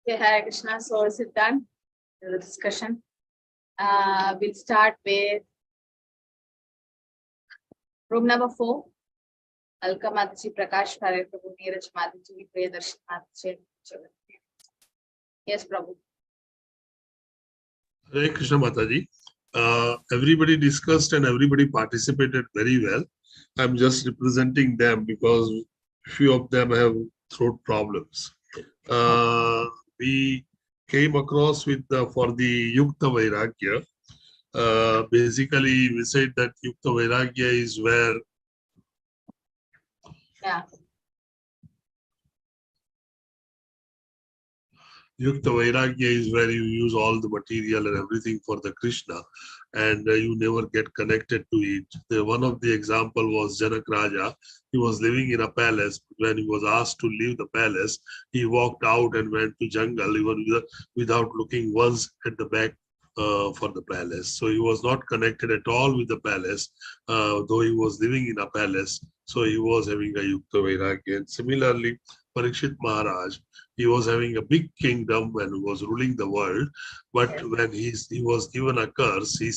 Okay, Hare Krishna. So is it done? The discussion. We'll start with room number 4. Alka Mataji, Prakash Khare Prabhu, Neeraj Mataji, Priyadarshi Mataji. Yes, Prabhu. Hare Krishna Mataji. Everybody discussed and everybody participated very well. I'm just representing them because few of them have throat problems. We came across with for the Yukta Vairagya. Basically, we said that Yukta Vairagya is where Yukta Vairagya is where you use all the material and everything for the Krishna, and you never get connected to it. One of the example was Janak Raja. He was living in a palace. When he was asked to leave the palace, he walked out and went to jungle even without looking once at the back for the palace. So he was not connected at all with the palace, though he was living in a palace. So he was having a Yukta Vairagya. And similarly, Parikshit Maharaj, he was having a big kingdom when he was ruling the world, but when he was given a curse, he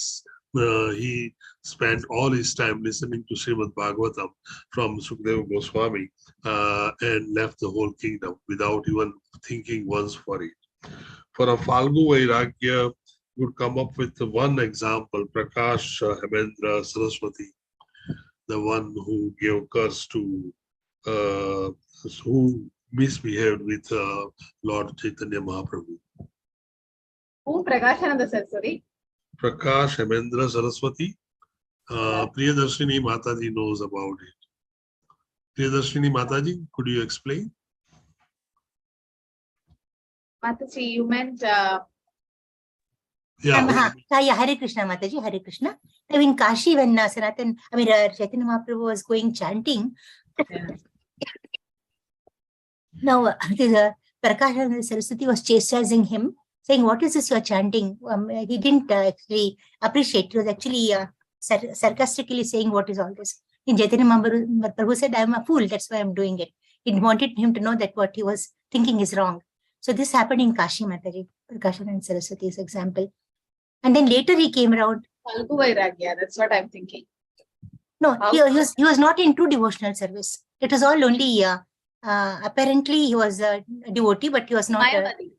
spent all his time listening to Srimad Bhagavatam from Sukadeva Goswami and left the whole kingdom without even thinking once for it. For a Falgu Vairagya, would come up with one example, Prakash Hemendra Saraswati, the one who gave curse to who misbehaved with Lord Chaitanya Mahaprabhu. Who? Prakashananda Saraswati? Prakash Hemendra Saraswati. Priyadarshini Mataji knows about it. Priyadarshini Mataji, could you explain? Mataji, you meant... Yeah, Hare Krishna Mataji, Hare Krishna. Now in Kashi, when Chaitanya Mahaprabhu was going chanting, now Prakash Saraswati was chastising him, saying, "What is this you are chanting?" He didn't actually appreciate. He was actually sarcastically saying, "What is all this?" In Chaitanya Mahaprabhu said, "I am a fool. That's why I am doing it." He wanted him to know that what he was thinking is wrong. So this happened in Kashi Mataji, Prakash and Saraswati's example. And then later he came around. Falgu Vairagya, that's what I'm thinking. No, he was not into devotional service. It was all only, apparently he was a devotee, but he was not Mayavadi.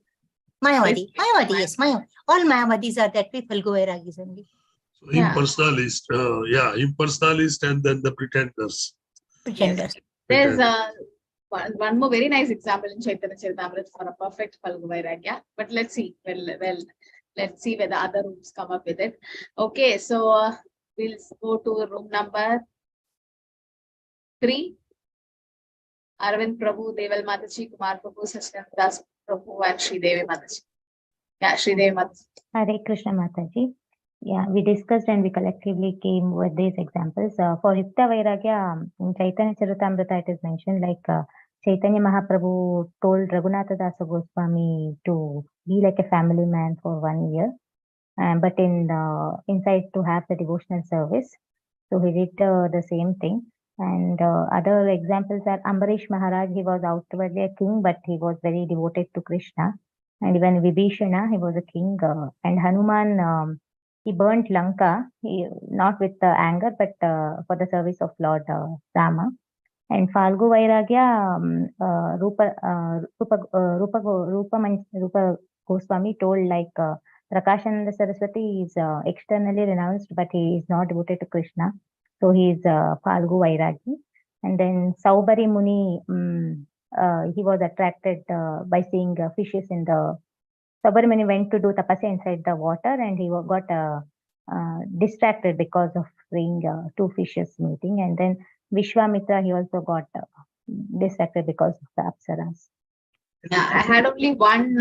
Mayavadi, yes, Mayavadi. All Mayavadis are that way, Falgu Vairagis only. So impersonalist, impersonalist and then the pretenders. Pretenders. There's one more very nice example in Chaitanya Charitamrita for a perfect Falgu Vairagya. But let's see. Let's see whether other rooms come up with it. Okay, so we'll go to room number 3. Arvind Prabhu, Deval Mataji, Kumar Prabhu, Sachin Das Prabhu, and Sri Devi Mataji. Yeah, Sri Devi Mataji. Hare Krishna Mataji. Yeah, we discussed and we collectively came with these examples. For Yukta Vairagya, in Chaitanya Charitamrita, it is mentioned like Chaitanya Mahaprabhu told Raghunatha Dasa Goswami to be like a family man for 1 year, but inside to have the devotional service. So he did the same thing. And other examples are Ambarish Maharaj. He was outwardly a king, but he was very devoted to Krishna. And even Vibhishana, he was a king. And Hanuman, he burnt Lanka, not with anger, but for the service of Lord Rama. And Falgu Vairagya, Rupa Goswami told like Prakashananda Saraswati is externally renounced, but he is not devoted to Krishna. So he is Falgu Vairagi. And then Saubari Muni, he was attracted by seeing fishes in the... Saubari Muni went to do tapasya inside the water and he got distracted because of seeing 2 fishes meeting. And then Vishwamitra, he also got distracted because of the Apsaras. Yeah, I had only one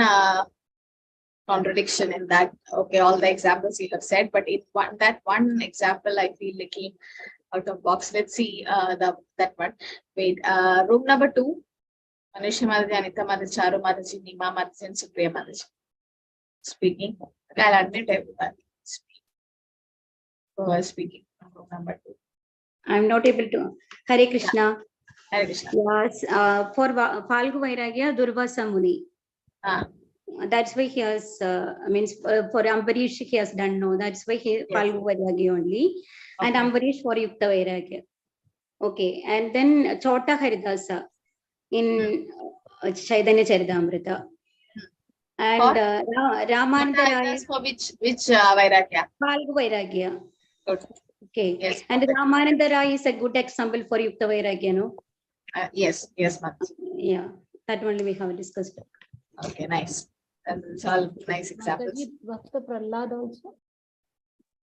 contradiction in that. Okay, all the examples you have said, but in that one example, I feel little out of box. Let's see that one. Wait, room number 2. Manisha Mataji, Anita Mataji, Charu Mataji, Nima Mataji, and Supriya Mataji. Speaking. Okay, I'll admit everybody. Who is speaking? Room number 2. I'm not able to. Hare Krishna. Hare Krishna. Yes, for Falgu Vairagya, Durvasa Muni. That's why he has, for Ambarish, he has done no. That's why he Falgu Vairagya only. And Ambarish for Yukta Vairagya. Okay. And then Chota Haridasa in Chaitanya Charitamrita. And Ramananda Rai. For which Vairagya? Falgu Vairagya. Good. Okay. Yes. And Ramananda Rai is a good example for Yukta Vairagya, no? Yes, ma'am. Yeah. That only we have discussed. Okay, nice. That's all nice examples. Prahlad also.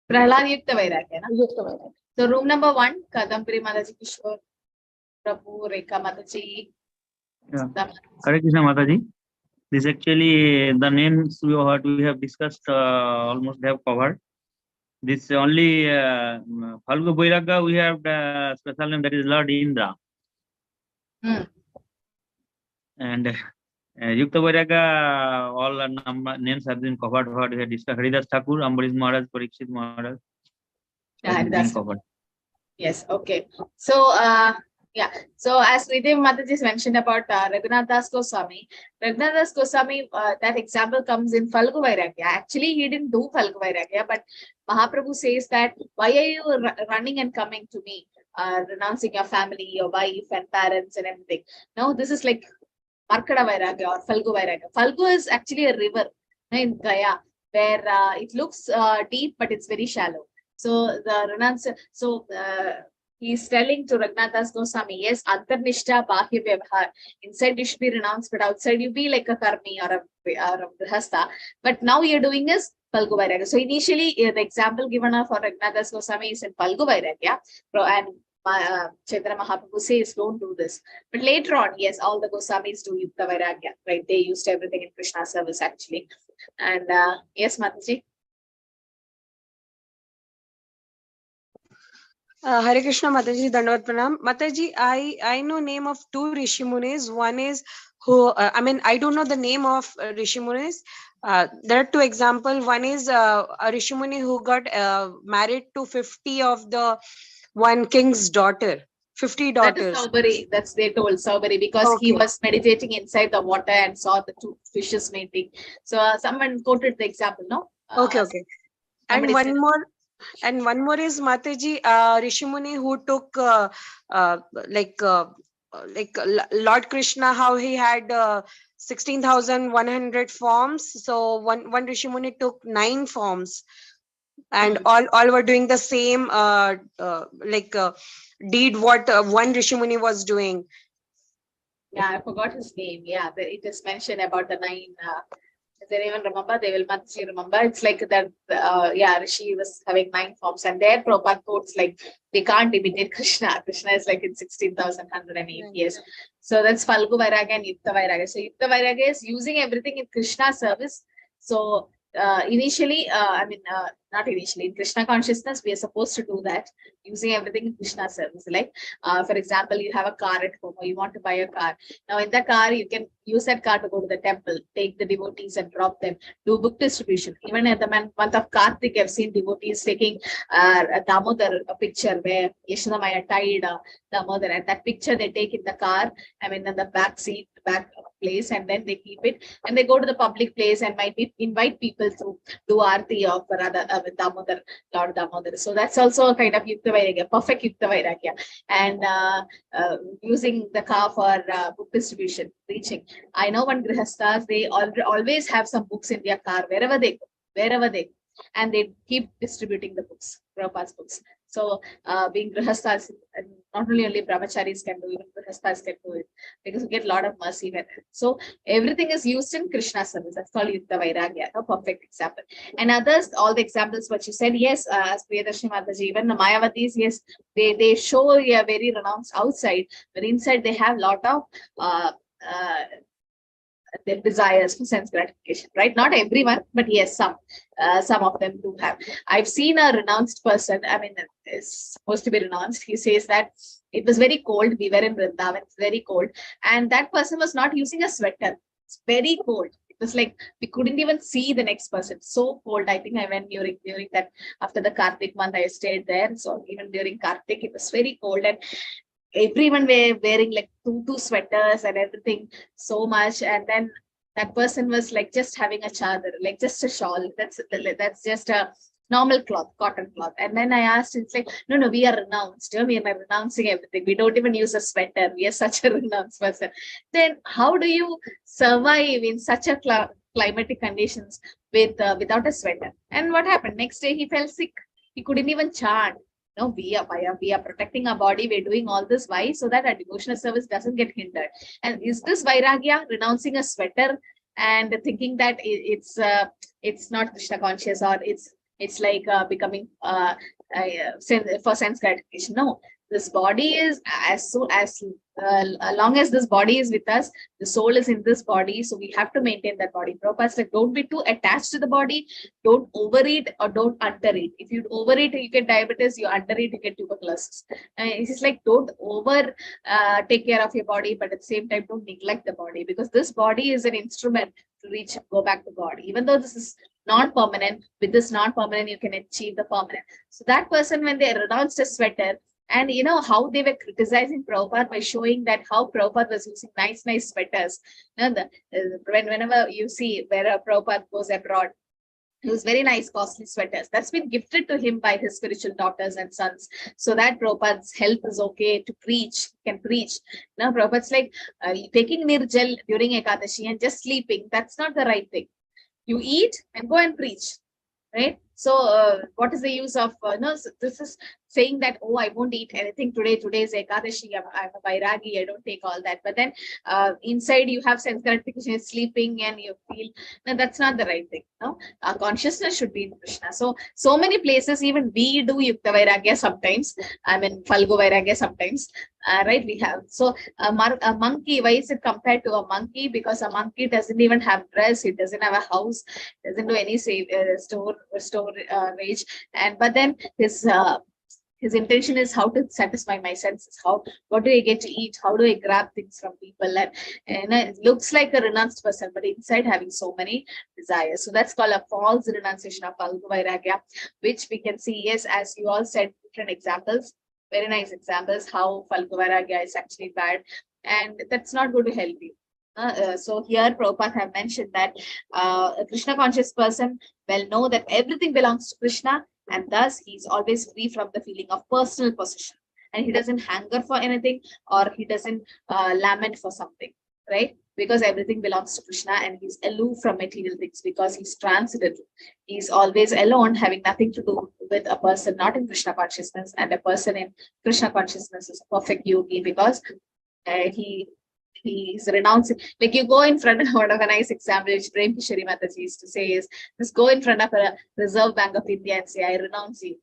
Prahlad Yukta Vairagya. Yukta Vairagya. So room number 1, Kadambari Mataji, Kishore, Prabhu, Rekha Mataji. Yeah. Hare Krishna Mataji. This actually the names what we have discussed almost have covered. This only Falgu Vairagya we have the special name, that is Lord Indra. And Yukta Vairagya, all names have been covered. What we have discussed: Haridas Thakur, Ambarish Maharaj, Parikshit Maharaj. That's covered. Yes. Okay. So so as Sridev Mataji mentioned about Raghunath Das Goswami, that example comes in Falgu Vairagya. Actually, he didn't do Falgu Vairagya, but Mahaprabhu says that, why are you running and coming to me, renouncing your family, your wife and parents and everything? No, this is like Markada Vairagya or Falgu Vairagya. Falgu is actually a river in Gaya, where it looks deep, but it's very shallow. So the renounce, he's telling to Raghunath Das Goswami, yes, Antarnishta Bahya Vyavahar. Inside you should be renounced, but outside you be like a karmi or a grihastha. But now you're doing is Falgu Vairagya. So initially, the example given for Raghunath Das Goswami is in Falgu Vairagya, and Chaitanya Mahaprabhu says, don't do this. But later on, yes, all the Goswamis do Yukta Vairagya, right? They used everything in Krishna service actually. And yes, Mataji. Hare Krishna Mataji, Dandavat Pranam. Mataji, I know name of 2 Rishi Munis. One is who, I don't know the name of Rishi Munis. There are 2 examples. One is a Rishi Muni who got married to 50 of the one king's daughter. 50 daughters. That is Saubari. That's they told Saubari, because he was meditating inside the water and saw the 2 fishes mating. So someone quoted the example, no? Okay. And one more. And one more is Mataji, Rishimuni, who took Lord Krishna, how he had 16,100 forms. So one Rishimuni took 9 forms, and all were doing the same deed what one Rishimuni was doing. Yeah, I forgot his name. Yeah, it is mentioned about the 9. If they even remember, they will much remember. It's like that, Rishi was having 9 forms, and their Prabhupada quotes like, they can't imitate Krishna. Krishna is like in 16,108 years. So that's Falgu Vairagya and Yukta Vairagya. So Yukta Vairagya is using everything in Krishna service. So initially, not initially, in Krishna consciousness, we are supposed to do that, using everything in Krishna service. Like, for example, you have a car at home, or you want to buy a car. Now, in the car, you can use that car to go to the temple, take the devotees and drop them, do book distribution. Even at the month of Kartik, I've seen devotees taking a Damodar, a picture where Yashoda Maya tied Damodar, and that picture they take in the car, in the back seat, back place, and then they keep it, and they go to the public place and might invite people to do Aarti of with Damodar, Lord Damodar. So that's also a kind of Yukta Vairagya, perfect Yukta Vairagya. And using the car for book distribution, preaching. I know one Grihasthas, they always have some books in their car, wherever they go, and they keep distributing the books, Prabhupada's books. So being Grihasthas, not only brahmacharis can do, even Grihasthas can do it, because you get a lot of mercy with it. So everything is used in Krishna service. That's called Yukta Vairagya, a perfect example. And others, all the examples what you said, yes, as Priyadarshini Mataji, even the Mayavatis, yes, they show a very renounced outside, but inside they have a lot of their desires for sense gratification, right? Not everyone, but yes, some of them do have. I've seen a renounced person, is supposed to be renounced. He says that it was very cold. We were in Vrindavan, it's very cold. And that person was not using a sweater. It's very cold. It was like, we couldn't even see the next person. So cold. I think I went during that, after the Kartik month, I stayed there. So even during Kartik, it was very cold. And everyone were wearing like two sweaters and everything so much. And then that person was like just having a chadar, like just a shawl. That's just a normal cloth, cotton cloth. And then I asked, it's like, no, we are renounced. We are renouncing everything. We don't even use a sweater. We are such a renounced person. Then how do you survive in such a climatic conditions without a sweater? And what happened? Next day he fell sick. He couldn't even chant. No, we are protecting our body. We're doing all this. Why? So that our devotional service doesn't get hindered. And is this vairagya, renouncing a sweater and thinking that it's not Krishna conscious, or it's like becoming for sense gratification? No, this body is as long as this body is with us, the soul is in this body, so we have to maintain that body. Prabhupada's like, don't be too attached to the body, don't overeat or don't undereat. If you overeat, you get diabetes, you undereat, you get tuberculosis. It's like, don't over take care of your body, but at the same time, don't neglect the body, because this body is an instrument to go back to God. Even though this is non-permanent, with this non-permanent, you can achieve the permanent. So that person, when they renounced a sweater, and you know how they were criticizing Prabhupada by showing that how Prabhupada was using nice sweaters. Whenever you see where Prabhupada goes abroad, he was very nice, costly sweaters. That's been gifted to him by his spiritual daughters and sons, so that Prabhupada's health is okay to preach, can preach. Now Prabhupada's like taking nirjal during Ekadashi and just sleeping. That's not the right thing. You eat and go and preach, right? So what is the use of, this is saying that, oh, I won't eat anything today. Today is Ekadashi. I'm a Vairagi. I don't take all that. But then inside you have sense gratification, sleeping, and you feel, no, that's not the right thing. No, our consciousness should be in Krishna. So many places, even we do Yukta Vairagya sometimes. I mean, Falgu Vairagya sometimes. Right? We have. So a monkey, why is it compared to a monkey? Because a monkey doesn't even have dress. It doesn't have a house. Doesn't do any storage. But then his intention is how to satisfy my senses. What do I get to eat? How do I grab things from people? And it looks like a renounced person, but inside having so many desires. So that's called a false renunciation of Falgu Vairagya, which we can see, yes, as you all said, different examples, very nice examples, how Falgu Vairagya is actually bad. And that's not going to help you. So here Prabhupada have mentioned that a Krishna conscious person will know that everything belongs to Krishna, and thus he is always free from the feeling of personal possession, and he doesn't hunger for anything, or he doesn't lament for something, right? Because everything belongs to Krishna, and he's aloof from material things because he's transcendental. He's always alone, having nothing to do with a person not in Krishna consciousness, and a person in Krishna consciousness is a perfect yogi because he's renouncing. Like you go in front of one of a nice example, which Prem Kishori Mataji used to say is, just go in front of a Reserve Bank of India and say, I renounce you.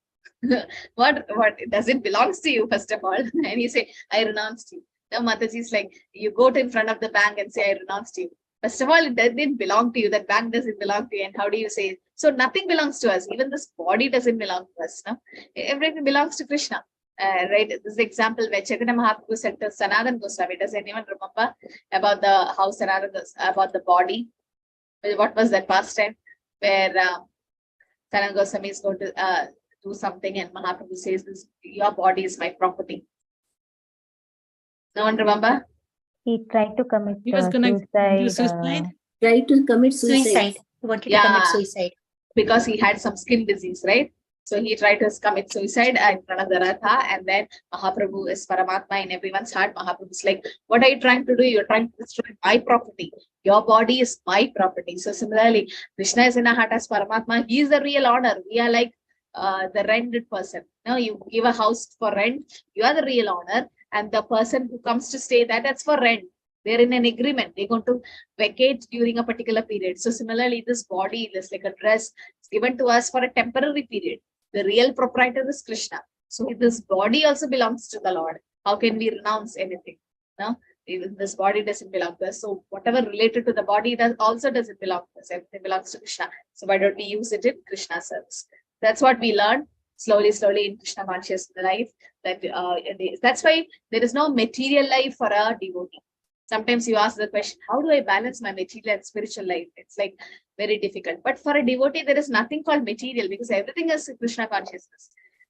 What does it belongs to you, first of all? And you say, I renounced you. Now Mataji is like, you go in front of the bank and say, I renounced you. First of all, it didn't belong to you. That bank doesn't belong to you. And how do you say it? So nothing belongs to us. Even this body doesn't belong to us. No? Everything belongs to Krishna. Right, this is the example where Chaitanya Mahaprabhu said to Sanatana Goswami. Does anyone remember about about the body? What was that past time where Sanatana Goswami is going to do something, and Mahaprabhu says, "This your body is my property." No one remember? He tried to commit suicide. Tried to commit suicide. He wanted to commit suicide because he had some skin disease, right? So he tried to commit suicide in front of the Ratha, and then Mahaprabhu is Paramatma in everyone's heart. Mahaprabhu is like, what are you trying to do? You're trying to destroy my property. Your body is my property. So similarly, Krishna is in our heart as Paramatma. He is the real owner. We are like the rented person. Now you give a house for rent, you are the real owner, and the person who comes to stay that's for rent. They're in an agreement. They're going to vacate during a particular period. So similarly, this body is like a dress. It's given to us for a temporary period. The real proprietor is Krishna. So this body also belongs to the Lord. How can we renounce anything? No, this body doesn't belong to us. So whatever related to the body also doesn't belong to us. Everything belongs to Krishna. So why don't we use it in Krishna service? That's what we learn slowly in Krishna conscious life. That's why there is no material life for a devotee. Sometimes you ask the question, how do I balance my material and spiritual life? It's like very difficult. But for a devotee, there is nothing called material because everything is Krishna consciousness.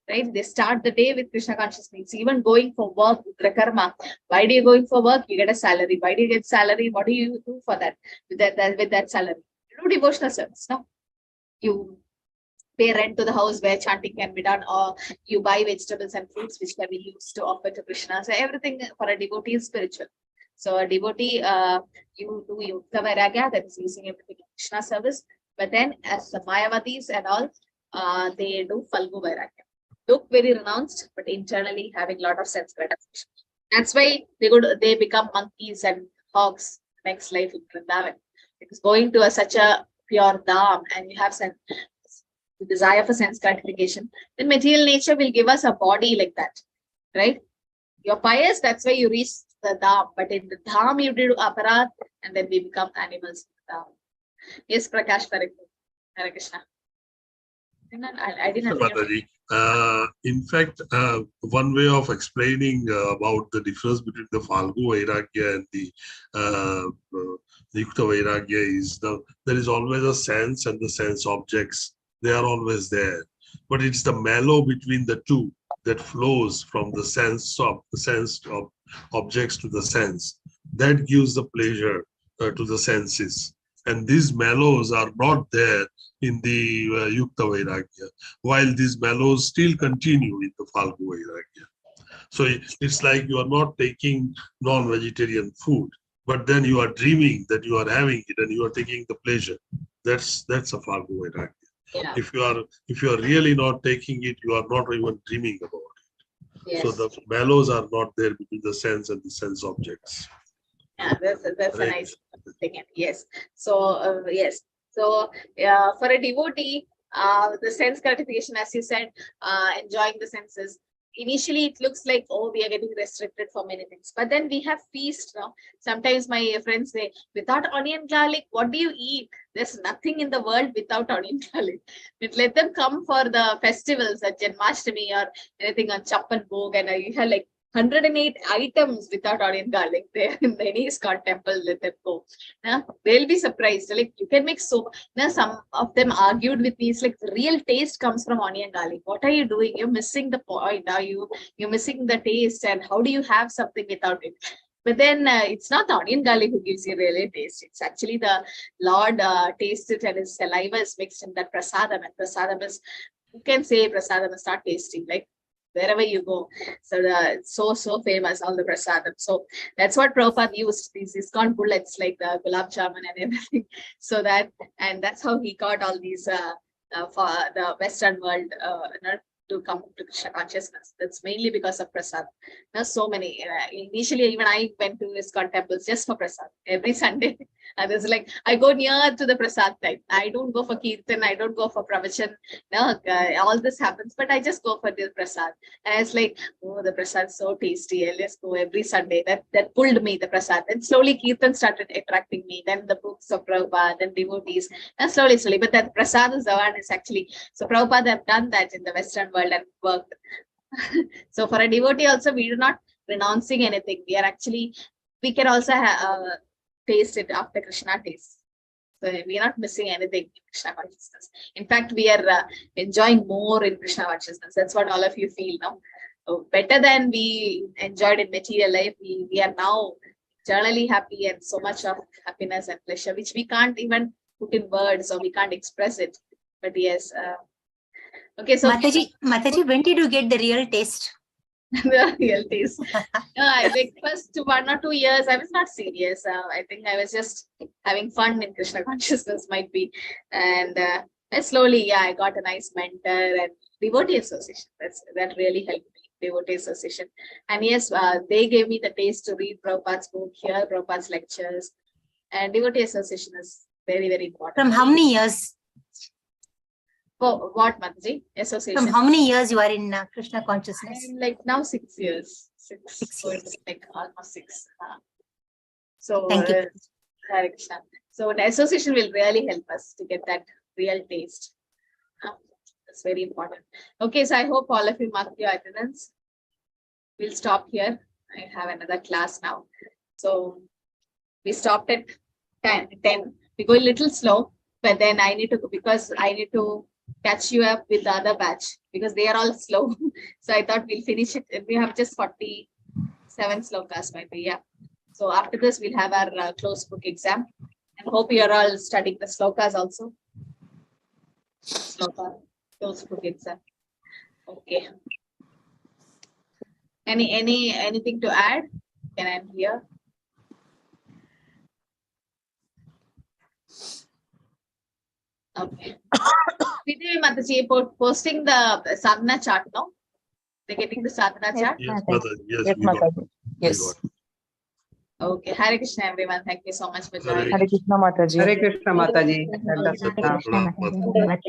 right? They start the day with Krishna consciousness. Even going for work, karma. Why do you going for work? You get a salary. Why do you get salary? What do you do for that? With that salary, you do devotional service. No, you pay rent to the house where chanting can be done, or you buy vegetables and fruits which can be used to offer to Krishna. So everything for a devotee is spiritual. So a devotee, you do Yukta Vairagya, that is using everything in Krishna service. But then as the Mayavadis and all, they do Falgu Vairagya. Look very renounced, but internally having a lot of sense gratification. That's why they become monkeys and hogs next life in Vrindavan. Because going to such a pure dham and you have the desire for sense gratification, then material nature will give us a body like that, right? You're pious, that's why you reach the dham. But in the dham, you do aparat, and then we become animals. Yes, Prakash, correct. Hare Krishna. I didn't Mataji. In fact, one way of explaining about the difference between the Falgu Vairagya and the Yukta Vairagya is there is always a sense and the sense objects. They are always there. But it's the mellow between the two that flows from the sense of objects to the sense. That gives the pleasure to the senses. And these mellows are not there in the Yukta Vairagya, while these mellows still continue in the Falgu Vairagya. So it's like you are not taking non-vegetarian food, but then you are dreaming that you are having it and you are taking the pleasure. That's a Falgu Vairagya. Yeah. If you are really not taking it, you are not even dreaming about it. Yes. So the mellows are not there between the sense and the sense objects. Yeah, that's a nice thing. Yes. So yes. So for a devotee, the sense gratification, as you said, enjoying the senses. Initially, it looks like, oh, we are getting restricted for many things. But then we have feast now. Sometimes my friends say, without onion garlic, what do you eat? There's nothing in the world without onion garlic. But let them come for the festivals at Janmashtami or anything on Chappan Bhog, and you have like 108 items without onion garlic there in the ISKCON temple. Let them go. Now, they'll be surprised. Like, you can make so. Now, some of them argued with me. It's like the real taste comes from onion garlic. What are you doing? You're missing the point. You're missing the taste. And how do you have something without it? But then it's not the onion garlic who gives you really taste. It's actually the Lord tastes it and his saliva is mixed in that prasadam. And prasadam is, who can say prasadam is not tasty? Like, wherever you go. So it's so famous, all the prasadam. So that's what Prabhupada used, these ISKCON bullets like the gulab jamun and everything. So that's how he got all these for the Western world to come to Krishna consciousness. That's mainly because of prasad. There's so many. Initially, even I went to ISKCON temples just for prasad every Sunday. And it's like, I go near to the prasad time. I don't go for kirtan. I don't go for pravachan. No, all this happens, but I just go for the prasad. And it's like, oh, the prasad is so tasty. Let's go every Sunday. That pulled me, the prasad. And slowly kirtan started attracting me. Then the books of Prabhupada, then devotees. And slowly. But that prasad is the one is actually, so Prabhupada have done that in the Western world and worked. So for a devotee also, we are not renouncing anything. We can also taste it after Krishna tastes. So we are not missing anything in Krishna consciousness. In fact, we are enjoying more in Krishna consciousness. That's what all of you feel now. So better than we enjoyed in material life. We are now eternally happy and so much of happiness and pleasure, which we can't even put in words or we can't express it. But yes. Okay, so Mataji, when did you get the real taste? The real taste. Like first 1 or 2 years, I was not serious. I think I was just having fun in Krishna consciousness, might be. And slowly, I got a nice mentor and devotee association. That really helped me, devotee association. And yes, they gave me the taste to read Prabhupada's book, hear Prabhupada's lectures. And devotee association is very, very important. From how many years? Oh, what, Mataji? Association. From how many years you are in Krishna consciousness? I'm like now 6 years. 6 years. Like almost 6. So, thank you. Hare Krishna. So the association will really help us to get that real taste. That's very important. Okay, so I hope all of you marked your attendance. We'll stop here. I have another class now. So we stopped at 10. We go a little slow, but then I need to catch you up with the other batch because they are all slow. So I thought we'll finish it. We have just 47 slokas, might be. Yeah. So after this, we'll have our closed book exam. And hope you are all studying the slokas also. Sloka, closed book exam. Okay. Anything to add? Can I hear? Okay. Sridevi Mataji posting the sadhana chart, no? They're getting the sadhana chart? Yes, Mataji. Yes, Yes, we got Mataji. it. Yes. We got it. Okay. Hare Krishna, everyone. Thank you so much for Hare joining. Hare Krishna Mataji. Hare Krishna Mataji. Hare Krishna, Mataji.